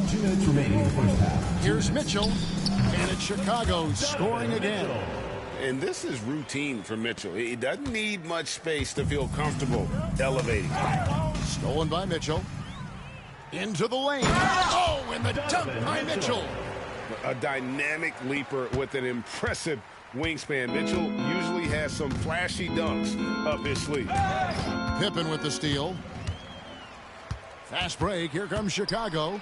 2 minutes remaining in the first half. Here's Mitchell, and it's Chicago scoring again. And this is routine for Mitchell. He doesn't need much space to feel comfortable elevating. Stolen by Mitchell. Into the lane. Oh, and the dunk by Mitchell. A dynamic leaper with an impressive wingspan. Mitchell usually has some flashy dunks up his sleeve. Pippen with the steal. Fast break. Here comes Chicago.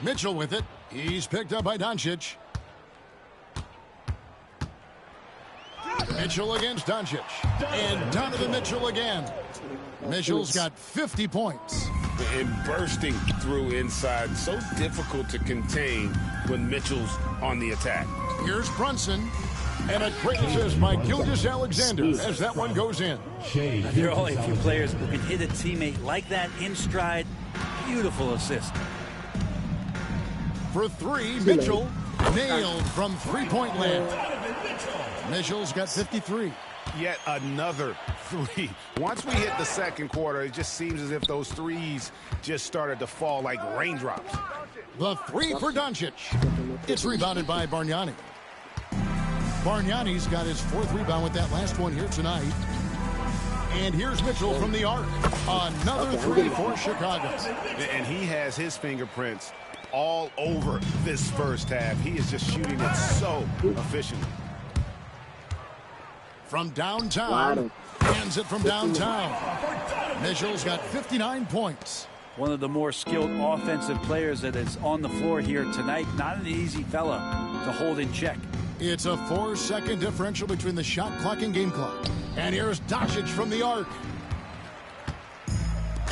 Mitchell with it. He's picked up by Doncic. Mitchell against Doncic. And Donovan Mitchell again. Mitchell's got 50 points. And bursting through inside. So difficult to contain when Mitchell's on the attack. Here's Brunson. And a great assist by Gilgeous-Alexander as that one goes in. There are only a few players who can hit a teammate like that in stride. Beautiful assist. For 3, Mitchell nailed from three-point land. Mitchell's got 53. Yet another 3. Once we hit the second quarter, it just seems as if those threes just started to fall like raindrops. The 3 for Doncic. It's rebounded by Bargnani. Bargnani's got his 4th rebound with that last one here tonight. And here's Mitchell from the arc. Another 3 for Chicago. And he has his fingerprints all over this first half. He is just shooting it so efficiently. From downtown. Hands it from downtown. Mitchell's got 59 points. One of the more skilled offensive players that is on the floor here tonight. Not an easy fella to hold in check. It's a 4-second differential between the shot clock and game clock. And here's Doncic from the arc.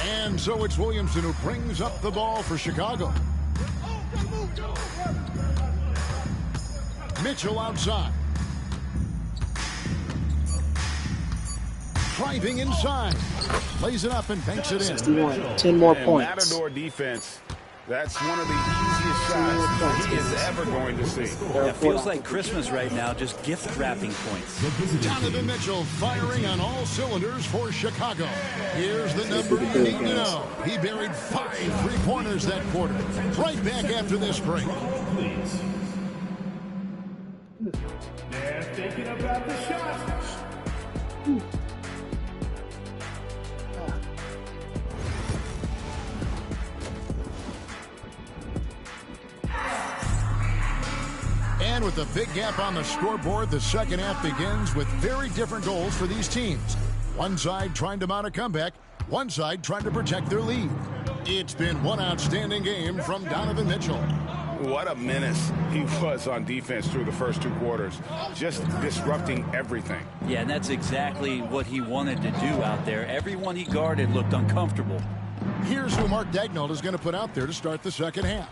And so it's Williamson who brings up the ball for Chicago. Mitchell outside. Driving inside. Lays it up and banks it in. 61. 10 more points. Matador defense. That's one of the easiest shots he is ever going to see. It feels like Christmas right now, just gift wrapping points. Donovan Mitchell firing on all cylinders for Chicago. Here's the number you need to know. He buried 5 3-pointers that quarter. Right back after this break. They're thinking about the shot. And with a big gap on the scoreboard, the second half begins with very different goals for these teams. One side trying to mount a comeback, one side trying to protect their lead. It's been one outstanding game from Donovan Mitchell. What a menace he was on defense through the first 2 quarters, just disrupting everything. Yeah, and that's exactly what he wanted to do out there. Everyone he guarded looked uncomfortable. Here's who Mark Daigneault is going to put out there to start the second half.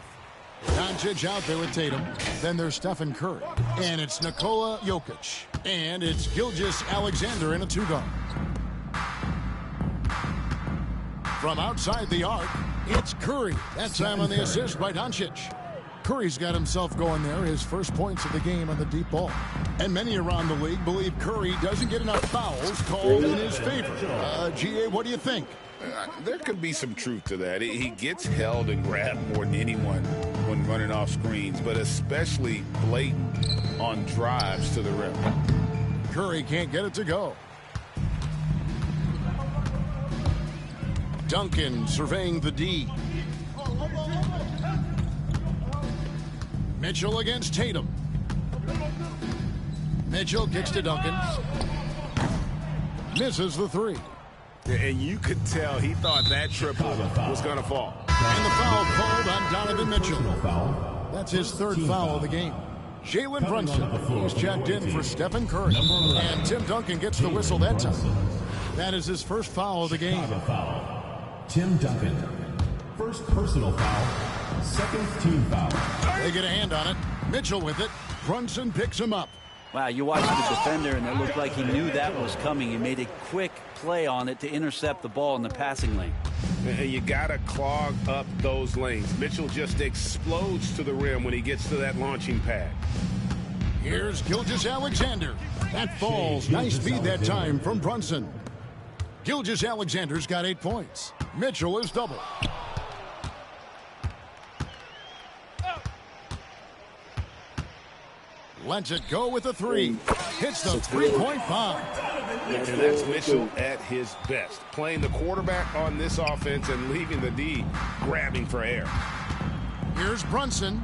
Doncic out there with Tatum. Then there's Stephen Curry. And it's Nikola Jokic. And it's Gilgeous-Alexander in a 2-guard. From outside the arc, it's Curry. That time on the assist by Doncic. Curry's got himself going there, his first points of the game on the deep ball. And many around the league believe Curry doesn't get enough fouls called in his favor. GA, what do you think? There could be some truth to that. He gets held and grabbed more than anyone when running off screens, but especially blatant on drives to the rim. Curry can't get it to go. Duncan surveying the D. Mitchell against Tatum. Mitchell kicks to Duncan. Misses the 3. And you could tell he thought that triple was going to fall. And the foul called on Donovan Mitchell. That's his 3rd foul of the game. Jalen Brunson, who's checked in for Stephen Curry. And Tim Duncan gets the whistle that time. That is his 1st foul of the game. Tim Duncan. First personal foul. 2nd team foul. They get a hand on it. Mitchell with it. Brunson picks him up. Wow, you watched the defender, and it looked like he knew that was coming. He made a quick play on it to intercept the ball in the passing lane. And you got to clog up those lanes. Mitchell just explodes to the rim when he gets to that launching pad. Here's Gilgeous-Alexander. That falls. Nice speed that time from Brunson. Gilgeous-Alexander's got 8 points. Mitchell is double. Lets it go with a 3. Hits the 3-point bomb. And that's Mitchell at his best. Playing the quarterback on this offense and leaving the D grabbing for air. Here's Brunson.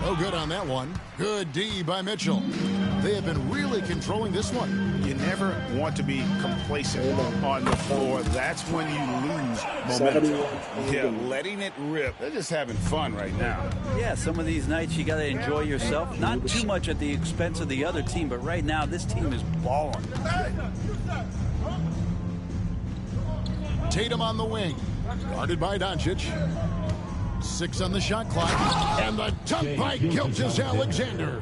Oh, good on that one. Good D by Mitchell. They have been really controlling this one. You never want to be complacent on the floor. That's when you lose momentum. Yeah, letting it rip. They're just having fun right now. Yeah, some of these nights you got to enjoy yourself. Not too much at the expense of the other team, but right now this team is balling. Tatum on the wing. Guarded by Doncic. 6 on the shot clock. And the dunk by Gilgeous-Alexander.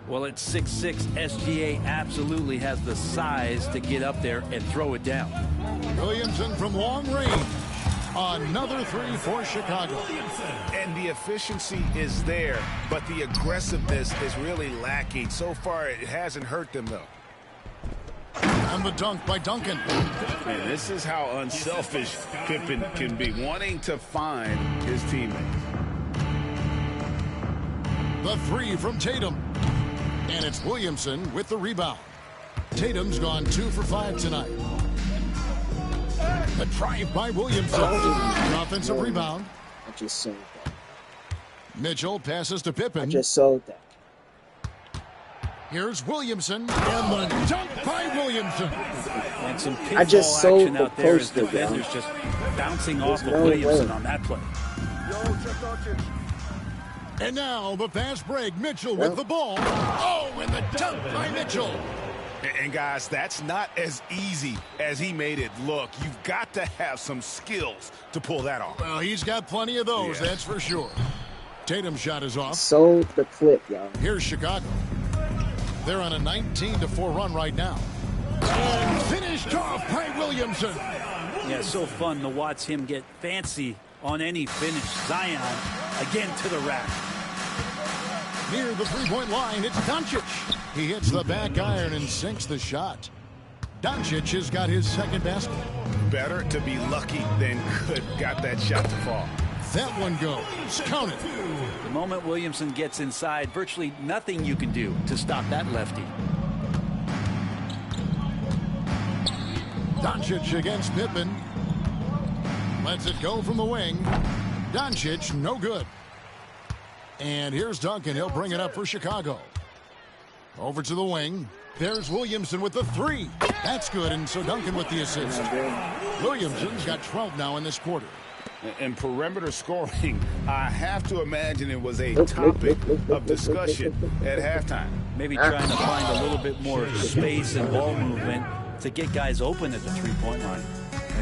Well, at 6'6", SGA absolutely has the size to get up there and throw it down. Williamson from long range. Another 3 for Chicago. And the efficiency is there, but the aggressiveness is really lacking. So far, it hasn't hurt them, though. And the dunk by Duncan. Man, this is how unselfish Pippen can be, wanting to find his teammates. The 3 from Tatum. And it's Williamson with the rebound. Tatum's gone 2 for 5 tonight. The drive by Williamson. An offensive rebound. I just sold that. Mitchell passes to Pippen. I just sold that. Here's Williamson. And the dunk by Williamson. And some I just sold action the out there as poster, defenders just bouncing off of no Williamson way. on that play. And now the fast break. Mitchell with the ball. Oh, and the dunk by Mitchell. And guys, that's not as easy as he made it look. You've got to have some skills to pull that off. Well, he's got plenty of those, that's for sure. Tatum's shot is off. Sold the clip, y'all. Here's Chicago. They're on a 19-4 run right now. And finished off by Williamson. Yeah, so fun to watch him get fancy on any finish. Zion again to the rack. Near the three-point line, it's Doncic. He hits the back iron and sinks the shot. Doncic has got his 2nd basket. Better to be lucky than good. Got that shot to fall. That one goes. Count it. The moment Williamson gets inside, virtually nothing you can do to stop that lefty. Doncic against Pippen. Lets it go from the wing. Doncic, no good. And here's Duncan. He'll bring it up for Chicago. Over to the wing. There's Williamson with the 3. That's good, and so Duncan with the assist. Williamson's got 12 now in this quarter. And perimeter scoring, I have to imagine it was a topic of discussion at halftime. Maybe trying to find a little bit more space and ball movement to get guys open at the three-point line.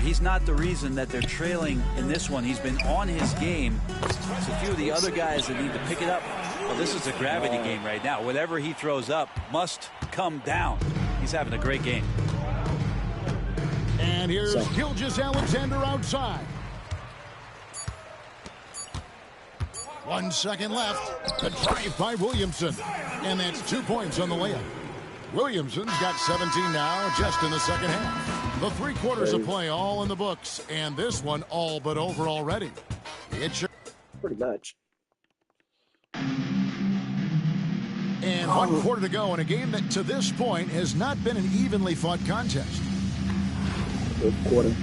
He's not the reason that they're trailing in this one. He's been on his game. It's a few of the other guys that need to pick it up. Well, this is a gravity game right now. Whatever he throws up must come down. He's having a great game. And here's Gilgeous-Alexander outside. 1 second left. A drive by Williamson. And that's 2 points on the layup. Williamson's got 17 now just in the second half. The 3 quarters of play all in the books. And this one all but over already. It's pretty much. And 1 quarter to go in a game that to this point has not been an evenly fought contest. 4th quarter.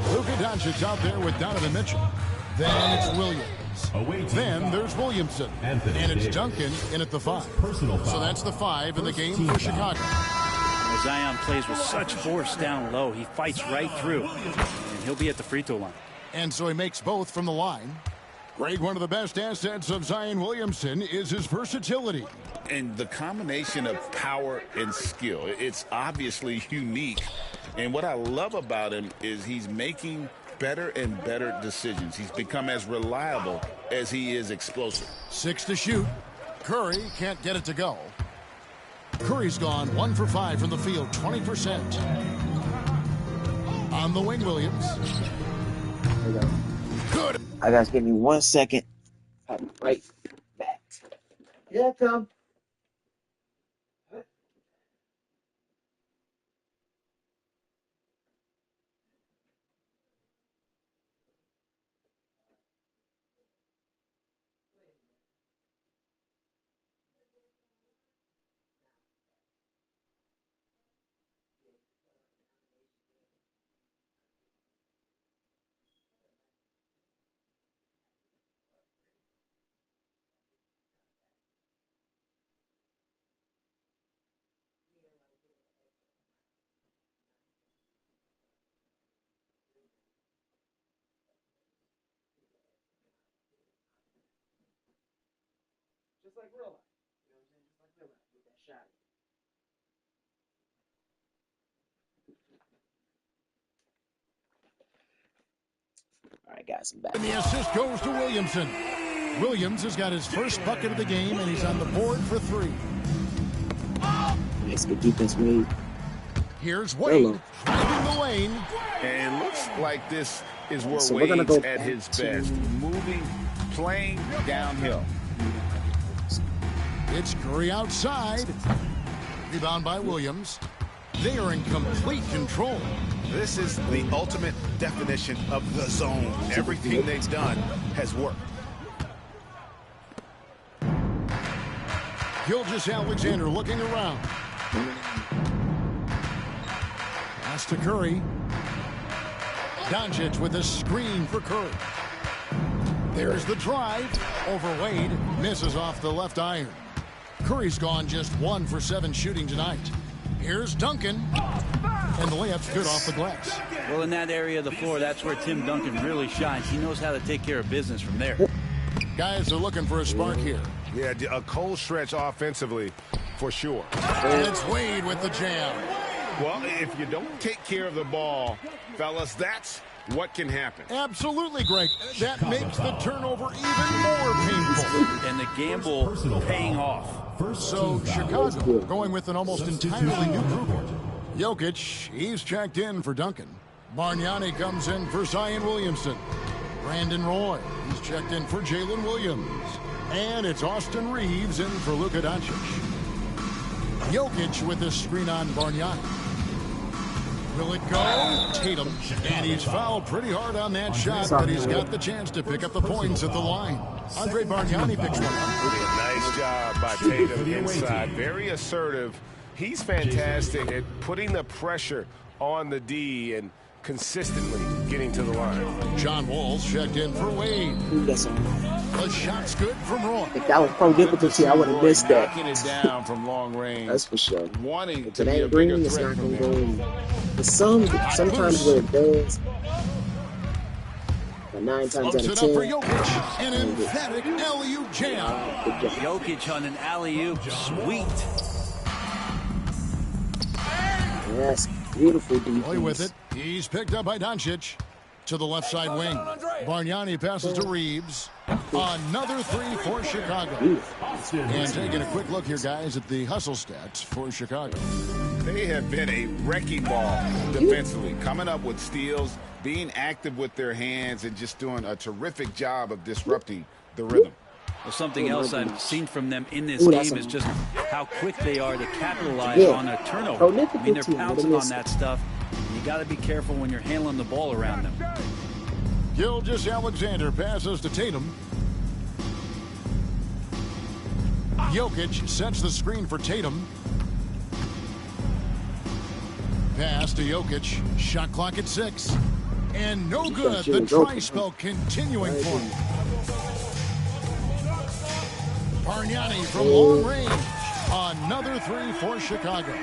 Luka Doncic out there with Donovan Mitchell. Then it's Williams. Then there's Williamson. And it's Duncan in at the 5. So that's the 5 in the game for Chicago. Zion plays with such force down low. He fights right through. And he'll be at the free throw line. And so he makes both from the line. Greg, one of the best assets of Zion Williamson is his versatility. And the combination of power and skill, it's obviously unique. And what I love about him is he's making better and better decisions. He's become as reliable as he is explosive. 6 to shoot. Curry can't get it to go. Curry's gone 1 for 5 from the field, 20%. On the wing, Williams. Good. I guys, give me 1 second. I'll be right back. Here I come. Just like real life. You know what I'm saying? Just like real life. Get that shot. All right, guys, I'm back. And the assist goes to Williamson. Williams has got his first bucket of the game, and he's on the board for 3. Nice, good defense, Wade. Here's Wade driving the lane. And it looks like this is where So Wade's go at his best. Moving, playing downhill. It's Curry outside. Rebound by Williams. They are in complete control. This is the ultimate definition of the zone. Everything they've done has worked. Gilgeous-Alexander looking around. Pass to Curry. Doncic with a screen for Curry. There's the drive. Over Wade. Misses off the left iron. Curry's gone just 1 for 7 shooting tonight. Here's Duncan. And the layup's good off the glass. Well, in that area of the floor, that's where Tim Duncan really shines. He knows how to take care of business from there. Guys are looking for a spark here. Yeah, a cold stretch offensively, for sure. And it's Wade with the jam. Well, if you don't take care of the ball, fellas, that's what can happen. Absolutely, Greg. That makes the turnover even more painful. And the gamble paying off. So Chicago going with an almost entirely new group. Jokic, he's checked in for Duncan. Bargnani comes in for Zion Williamson. Brandon Roy, he's checked in for Jalen Williams. And it's Austin Reeves in for Luka Doncic. Jokic with the screen on Bargnani. Will it go? Tatum. And he's fouled pretty hard on that shot, but he's got the chance to pick up the points at the line. Andre Bargnani picks one up. Nice job by Tatum inside. Very assertive. He's fantastic at putting the pressure on the D and consistently getting to the line. John Wall's checked in for Wade. The shot's good from Roy. If that was pro difficulty, I would have missed that. Knocking it down from long range. That's for sure. Wanting If to it be a ain't green, bigger it's threat not from going to there. go in. But sometimes when it does, but 9 times out Floats of it up for 10, Jokic. An emphatic alley-oop jam. Jokic on an alley-oop. Sweet. yes, beautiful defense. Roy with it. He's picked up by Doncic. To the left side wing. Bargnani passes to Reeves. Another three for Chicago. And taking a quick look here, guys, at the hustle stats for Chicago. They have been a wrecking ball defensively, coming up with steals, being active with their hands, and just doing a terrific job of disrupting the rhythm. Well, something else I've seen from them in this game is just how quick they are to capitalize on a turnover. I mean, they're pouncing on that stuff. You got to be careful when you're handling the ball around them. Gilgeous-Alexander passes to Tatum. Jokic sets the screen for Tatum. Pass to Jokic. Shot clock at 6. And no good. The try spell continuing for him. Bargnani from long range. Another three for Chicago.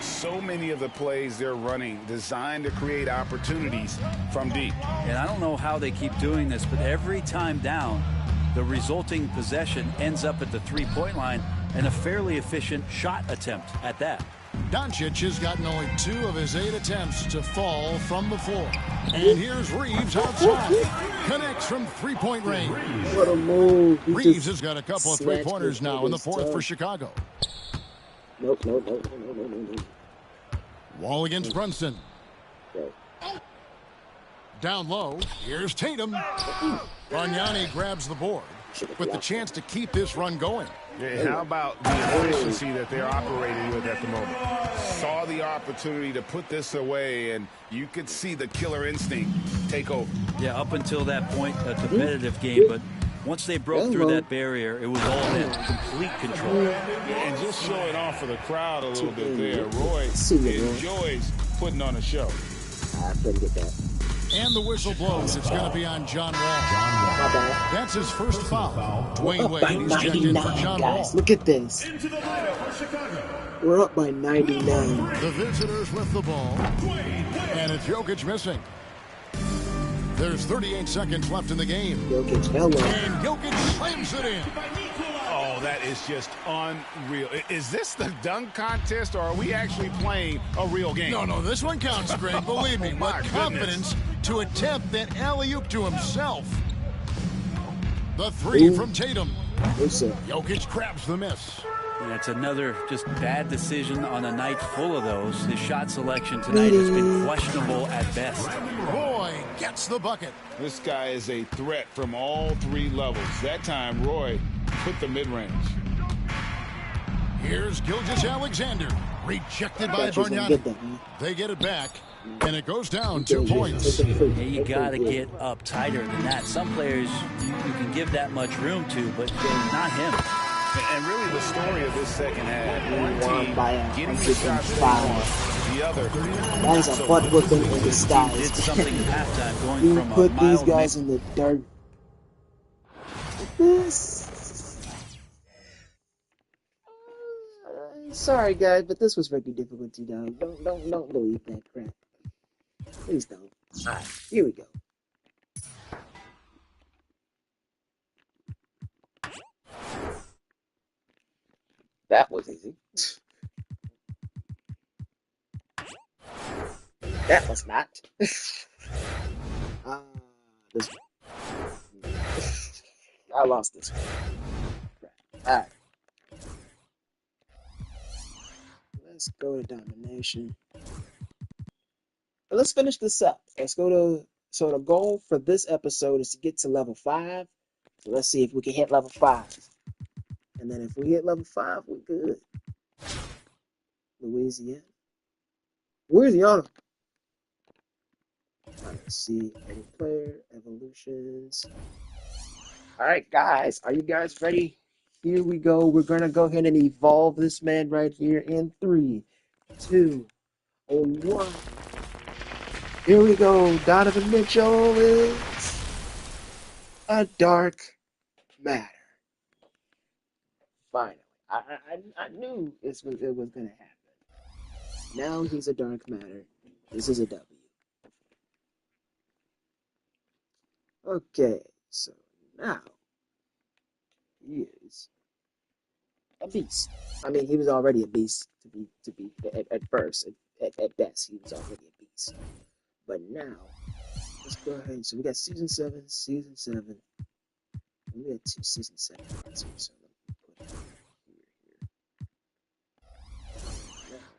So many of the plays they're running designed to create opportunities from deep. And I don't know how they keep doing this, but every time down, the resulting possession ends up at the three-point line and a fairly efficient shot attempt at that. Doncic has gotten only 2 of his 8 attempts to fall from the floor. And here's Reeves outside. Connects from three-point range. What a move. Reeves has got a couple of three-pointers now in the fourth for Chicago. Nope. Wall against Brunson. Down low, here's Tatum. Bargnani grabs the board with the chance to keep this run going. Yeah, how about the efficiency that they're operating with at the moment? Saw the opportunity to put this away, and you could see the killer instinct take over. Yeah, up until that point, a competitive game, but once they broke through that barrier, it was all in complete control. Yeah, and just showing off for the crowd a little bit there. Roy enjoys putting on a show. I couldn't get that. And the whistle blows. It's going to be on John Wall. My bad. That's his first foul. Dwayne We're up by Wade is checked in for 99, John guys. Wall. Look at this. We're up by 99. The visitors with the ball. And it's Jokic missing. There's 38 seconds left in the game. Jokic, hello. And Jokic slams it in. Oh, that is just unreal. Is this the dunk contest, or are we actually playing a real game? No, this one counts, Greg. Believe me. My With confidence to attempt that alley-oop to himself. The three from Tatum. Jokic grabs the miss. And it's another just bad decision on a night full of those. His shot selection tonight has been questionable at best. Roy gets the bucket. This guy is a threat from all 3 levels. That time, Roy put the mid-range. Here's Gilgeous-Alexander. Rejected by Bargnani. They get it back, and it goes down 2 points. Yeah, you got to get up tighter than that. Some players you can give that much room to, but not him. And really the story of this second half, one team getting the shots they want, the other. That is a butt whipping in disguise. Did something at halftime going You from put a these mild guys in the dirt. This. Sorry, guys, but this was very difficult to do. Don't believe that crap. Please don't. All right, here we go. That was easy. That was not. This I lost this one. All right. Let's go to domination. Let's finish this up. Let's go to. So the goal for this episode is to get to level 5. So let's see if we can hit level 5. And then if we hit level 5, we're good. Louisiana. Louisiana. Let's see. Any player, evolutions. All right, guys. Are you guys ready? Here we go. We're going to go ahead and evolve this man right here in 3, 2, 1. Here we go. Donovan Mitchell is a dark matter. Finally, I knew it was gonna happen. Now he's a dark matter. This is a W. Okay, so now he is a beast. I mean, he was already a beast to be at first. At best, he was already a beast. But now, let's go ahead. So we got season 7. We had 2 season 7 parts here, so let me put it here. Now,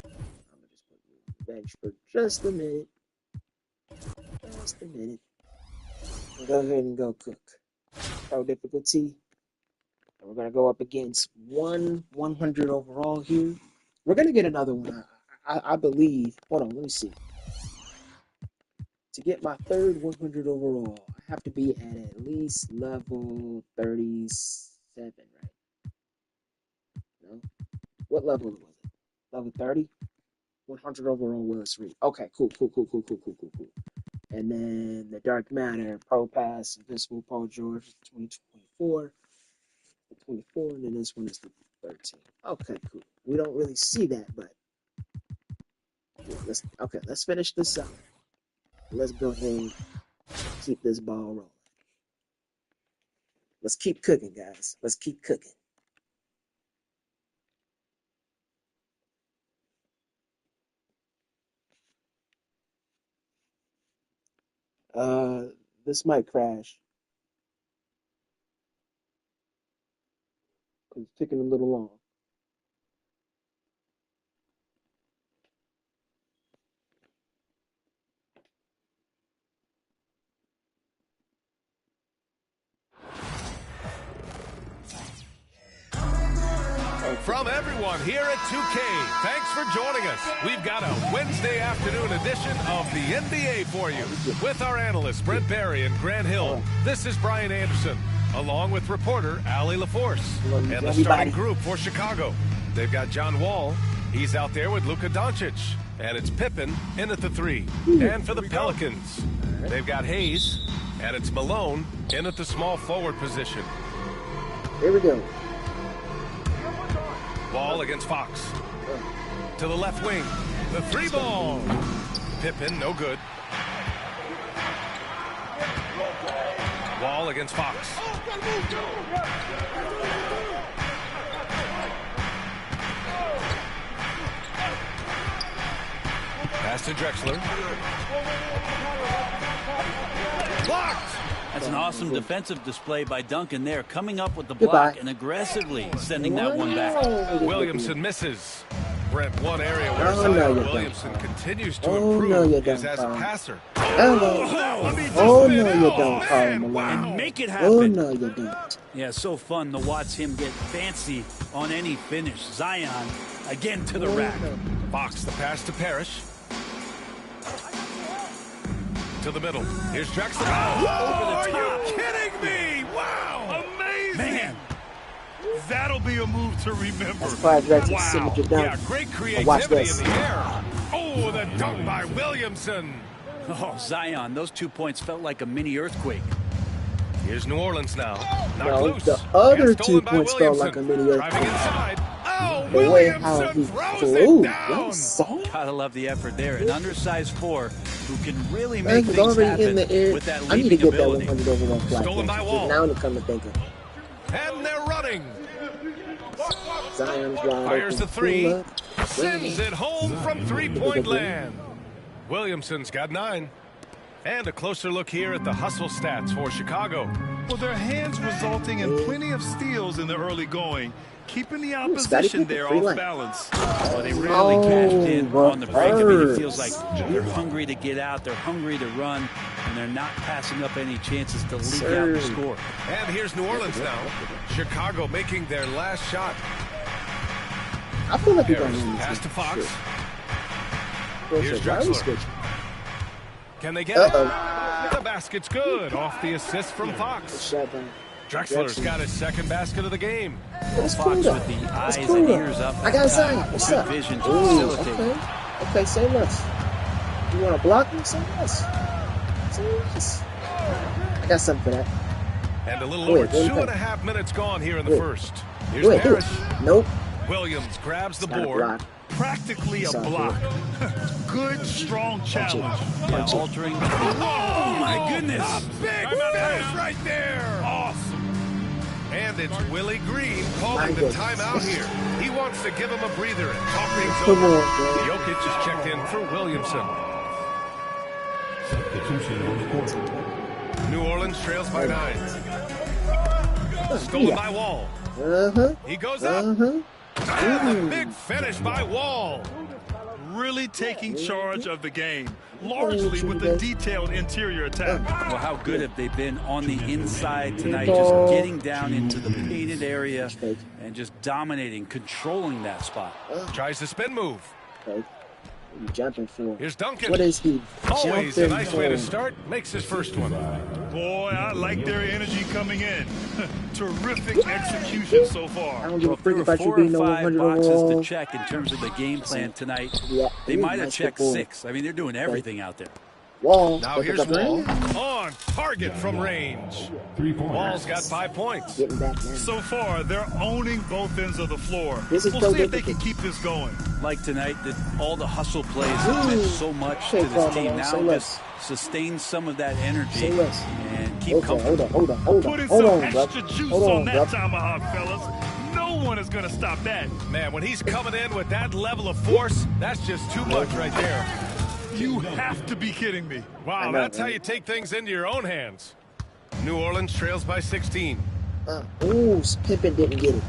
I'm gonna just put bench for just a minute. Just a minute. We'll go ahead and go cook. Pro difficulty. And we're gonna go up against 100 overall here. We're gonna get another one. I believe. Hold on, let me see. To get my third 100 overall, I have to be at least level 37, right? No? What level was it? Level 30? 100 overall Willis Reed. Okay, cool. And then the Dark Matter, Pro Pass, Invincible, Paul George, 2024. The 24, and then this one is the 13. Okay, cool. We don't really see that, but yeah, let's finish this up. Let's go ahead and keep this ball rolling. Let's keep cooking, guys. Let's keep cooking. This might crash. It's taking a little long. From everyone here at 2K, thanks for joining us. We've got a Wednesday afternoon edition of the NBA for you. With our analysts, Brent Barry and Grant Hill, this is Brian Anderson, along with reporter Ali LaForce. And the starting group for Chicago. They've got John Wall. He's out there with Luka Doncic. And it's Pippen in at the 3. And for the Pelicans, they've got Hayes. And it's Malone in at the small forward position. Here we go. Ball against Fox. To the left wing. The 3 ball. Pippen, no good. Wall against Fox. Pass to Drexler. Blocked. That's an awesome defensive display by Duncan there, coming up with the block and aggressively sending that one back. Williamson misses. Brent, one area where Zion Williamson continues to improve is as a passer. Oh, no, you don't, Karl Malone. And make it happen. Oh, no, you don't. Yeah, so fun to watch him get fancy on any finish. Zion, again to the rack. Fox, the pass to Parrish. To the middle. Here's Drexler. Oh, are you kidding me? Wow. Amazing. Man. That'll be a move to remember. That's why Drexler's signature dunk. Yeah, great creativity in the air. Oh, the dunk by Williamson. Oh, Zion, those 2 points felt like a mini earthquake. Here's New Orleans now. No, the other 2 points felt like a mini earthquake. Driving inside. Oh, the way how he flew. Gotta love the effort there. An undersized 4 who can really make things already happen in the air. with that I need to leaping get ability. that 100 overall flag. Stolen by Wall. Now to come to think of it. And they're running. Zion's wide Fires the open. 3. Sends it home from three-point land. Williamson's got 9. And a closer look here at the hustle stats for Chicago. Well, their hands resulting in plenty of steals in the early going, keeping the opposition there off balance. Oh, they really cashed in on the break of it. It feels like they're hungry to get out, they're hungry to run, and they're not passing up any chances to leak out the score. And here's New Orleans now. Chicago making their last shot. I feel like we're going to pass to Fox. Sure. Here's Drexler. Can they get it? The basket's good. Off the assist from Fox. Drexler's got his second basket of the game. That's Fox cool, with the eyes cool, and ears up. I got Zion. What's Good up? vision to Ooh, facilitate. okay, say less. You want to block me? Say less. Say less. I got something for that. And a little over 2.5 minutes gone here in the first. Here's Parrish. Nope. Williams grabs the board. Practically a block. Good, strong challenge. Yeah, altering. Oh, my goodness. A big finish right there. Awesome. And it's Willie Green calling the timeout here. He wants to give him a breather and talk things over. Jokic is checked in for Williamson. Substitution on the court. New Orleans trails by 9. Stolen by Wall. He goes up. And a big finish by Wall. Really taking charge of the game, largely with the detailed interior attack. Well, how good have they been on the inside tonight, just getting down into the painted area and just dominating, controlling that spot. Tries the spin move. Jumping for. Here's Duncan. What is he? Always a nice way to start. Makes his first one. Boy, I like their energy coming in. Terrific execution so far. I don't give a freak There about were you 4 being or no 5 100 boxes overall. to check in terms of the game plan tonight. Yeah. They might have nice checked football. 6. I mean, they're doing everything out there. Wall. Now here's Wall on target from range. Wall's got 5 points. Getting back now. So far, they're owning both ends of the floor. This is We'll so see if they can difficult. keep this going. Like tonight, all the hustle plays have meant so much to this team. Now just sustain some of that energy and keep comfortable. Hold on. Putting Hold some on, extra bro. juice Hold on on, that bro. tomahawk, fellas. No one is going to stop that. Man, when he's coming in with that level of force, that's just too much right there. You have to be kidding me. Wow, that's how you take things into your own hands. New Orleans trails by 16. Pippen didn't get it.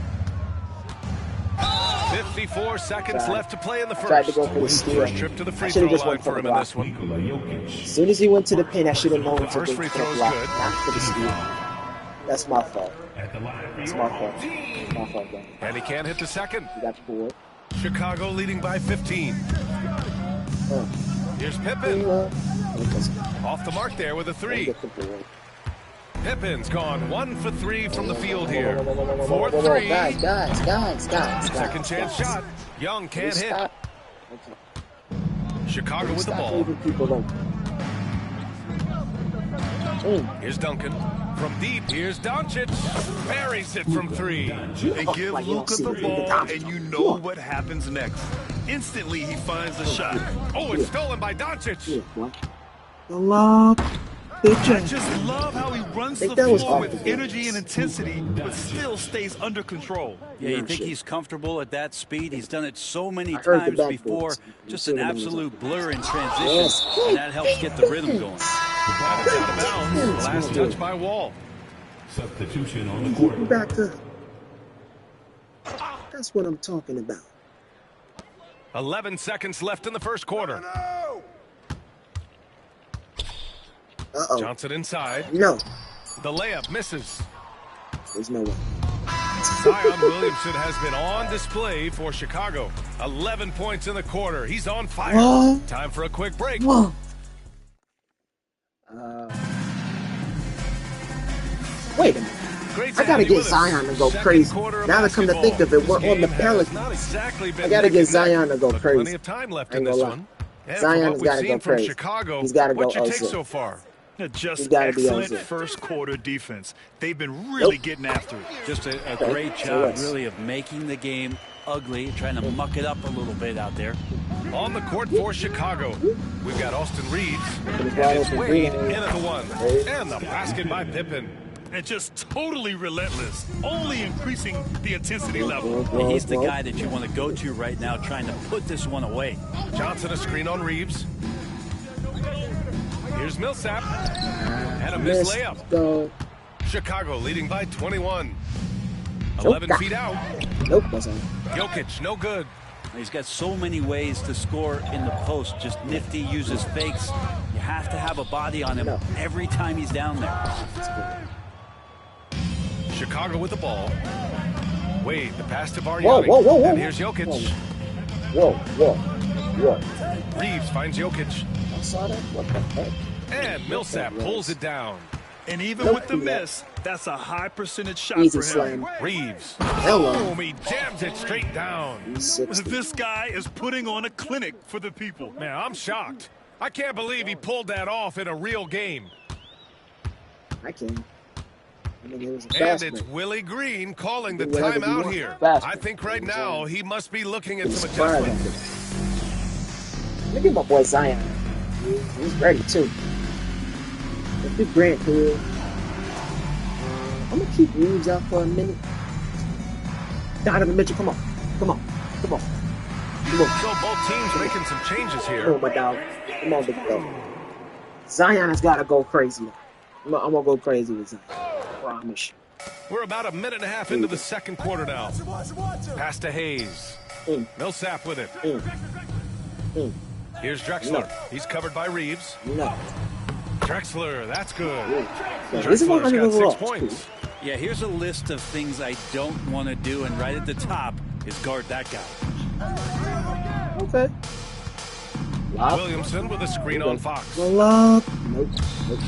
54 seconds left to play in the first. Tried to go for the steal. First trip to the free I throw should've just line went for for him the in block. this one. As soon as he went to the pin, I should have known to First go free for the throw's block, good. not for the steal. That's my fault. It's my fault. My fault, bro. And he can't hit the second. You got the board. Chicago leading by 15. Here's Pippen. Off the mark there with a 3. Get the board. Pippin's gone 1 for 3 from the field here. 4 Whoa, 3. Guys. Second chance shot. Young can't hit. Okay. Chicago with the Stop ball. leaving people open. Here's Duncan. From deep, here's Doncic. Buries it from 3. They give Luka the ball, and you know what happens next. Instantly, he finds a shot. Oh, it's stolen by Doncic. I just love how he runs the floor with energy and intensity, but still stays under control. Yeah, you think he's comfortable at that speed? He's done it so many times before. Just an absolute blur in transition, and that helps get the rhythm going. Out of bounds. Last touch by Wall. Substitution on the court. Back up. That's what I'm talking about. 11 seconds left in the first quarter. Johnson inside. No. The layup misses. There's no way. Zion Williamson has been on display for Chicago. 11 points in the quarter. He's on fire. Time for a quick break. Wait a minute. I gotta get Zion to go crazy. Now that come to think of it, we're on the Pelicans. I gotta get Zion to go crazy. Plenty of time left in this one. Zion's gotta go crazy. He's gotta go what's your take also. so far? Just excellent first quarter defense. They've been really getting after it. Just a great job, really, of making the game ugly, trying to muck it up a little bit out there. On the court for Chicago, we've got Austin Reeves, and it's Wade in at the 1, and the basket by Pippen. And just totally relentless, only increasing the intensity level. Yeah, he's the guy that you want to go to right now, trying to put this one away. Johnson a screen on Reeves. Here's Millsap, and a missed layup. Chicago leading by 21. 11 feet out. Nope, wasn't. Jokic, no good. He's got so many ways to score in the post. Just nifty, uses fakes. You have to have a body on him every time he's down there. Chicago with the ball. Wade, the pass to Bargnani. Whoa. And here's Jokic. Whoa. Reeves finds Jokic. I saw that. What the heck? And Millsap pulls it down. And even with the miss, that's a high percentage shot Easy for him. slam. Reeves. Hello. Boom, he jams it straight down. This guy is putting on a clinic for the people. Man, I'm shocked. I can't believe he pulled that off in a real game. I can. I mean, it was a And fast it's break. Willie Green calling the Do whatever you timeout want. here. Fast I break. think right now he must be looking at some Inspired adjustments. Look at my boy Zion. He's ready too. Let's do Grant Hill. I'm gonna keep Reeves out for a minute. Donovan Mitchell, come on. Come on. Come on. Come on. So both teams making some changes here. Come on, my dog. Come on, big dog. Zion has got to go crazy. I'm gonna go crazy with Zion. I promise you. We're about a minute and a half into the second quarter now. Pass to Hayes. Millsap with it. Here's Drexler. No. He's covered by Reeves. No. Drexler, that's good. This is Drexler's 100 got 6 overall. points. Yeah, here's a list of things I don't want to do, and right at the top is guard that guy. Okay. Lob. Williamson with a screen on Fox. Lob. Nope. Nope.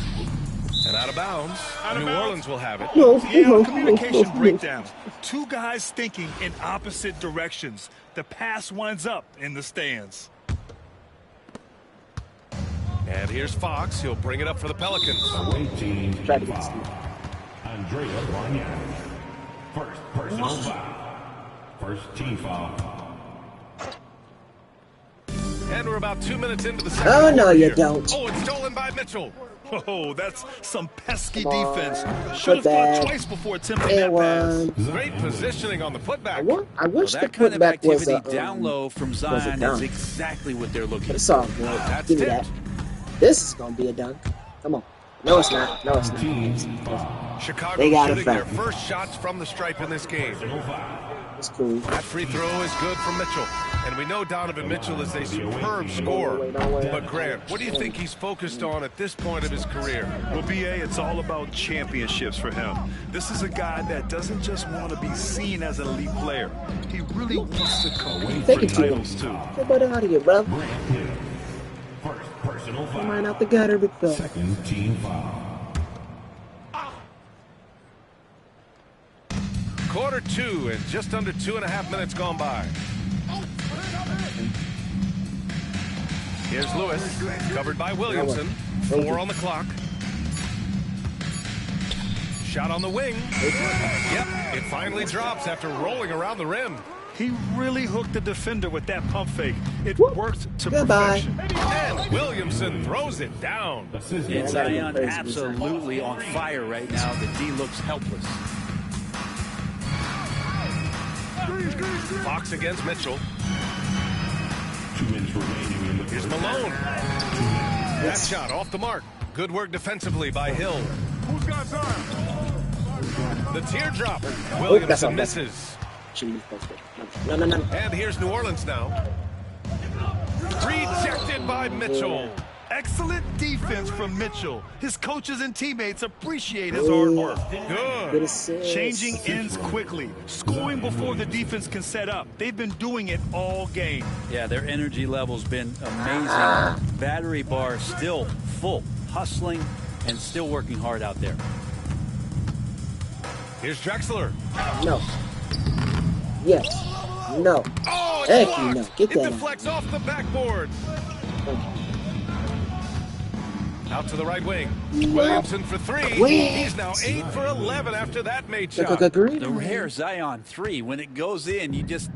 And out of bounds. New Orleans will have it. No. Yeah, No. communication No. breakdown. Two guys thinking in opposite directions. The pass winds up in the stands. And here's Fox. He'll bring it up for the Pelicans. Away team Try to get foul. Steve. Andrea Bargnani. First personal foul. First team foul. And we're about 2 minutes into the second Oh, no, quarter you here. don't. Oh, it's stolen by Mitchell. Oh, that's some pesky Come on. defense. Should have Putback. thought twice before attempting And that pass. one. Great positioning on the putback. I Well, wish the that kind of putback was activity a down low from was a Zion is dunk. exactly what they're looking But it's for. all good. That's Give me that. tipped. This is gonna be a dunk. Come on. No, it's not. No, it's not. Chicago They got it shooting their back. first shots from the stripe in this game. It's cool. That free throw is good from Mitchell. And we know Donovan Mitchell is a superb scorer. But Grant, what do you think he's focused on at this point of his career? Well, BA, it's all about championships for him. This is a guy that doesn't just want to be seen as an elite player. He really wants to compete Take for it to him. titles, too. Get that out of here, bro. First personal Come foul. on out the gutter, big fella. Second team foul. Quarter 2 and just under 2.5 minutes gone by. Here's Lewis, covered by Williamson. 4 on the clock. Shot on the wing. Yep, it finally drops after rolling around the rim. He really hooked the defender with that pump fake. It Whoop. worked to Goodbye. perfection. And Williamson throws it down. And Zion absolutely on fire right now. The D looks helpless. Fox against Mitchell. 2 minutes remaining in the Here's first. Malone. That shot off the mark. Good work defensively by Hill. The teardrop. Williamson misses. No. And here's New Orleans now. Rejected by Mitchell. Excellent defense from Mitchell. His coaches and teammates appreciate his hard work. Good. Good assist. Changing ends quickly, scoring before the defense can set up. They've been doing it all game. Yeah, their energy level's been amazing. Battery bar still full, hustling and still working hard out there. Here's Drexler. No. Yes. No. Oh, Heck, it's you blocked. know. Get It that out. deflects off the backboard. Out to the right wing. Williamson for 3. He's now 8 for 11 after that made shot. The rare Zion 3, when it goes in, you just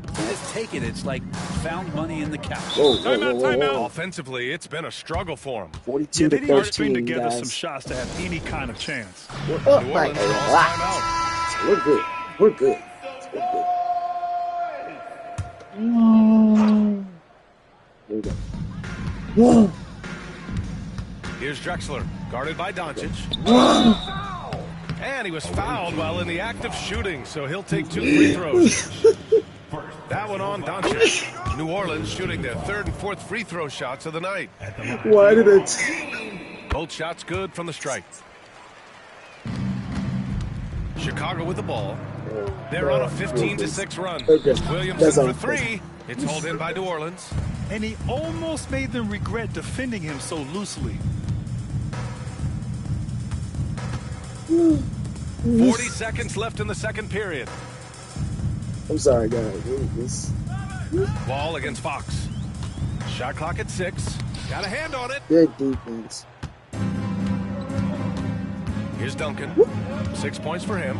take it. It's like found money in the couch. Whoa. Offensively, it's been a struggle for him. 42 Yeah, to they need to string 13, together guys. some shots to have any kind of chance. We're up New by Orleans a calls lot. timeout. So we're good. We're good. Here we go. Whoa. Here's Drexler, guarded by Doncic. And he was fouled while in the act of shooting, so he'll take 2 free throws. That one on Doncic. New Orleans shooting their 3rd and 4th free throw shots of the night. Why did it? Both shots good from the strike. Chicago with the ball. They're on a 15-6 run. Williamson for 3. It's hauled in by New Orleans. And he almost made them regret defending him so loosely. 40 seconds left in the second period. I'm sorry, guys. Wall against Fox. Shot clock at 6. Got a hand on it. Good defense. Here's Duncan. 6 points for him.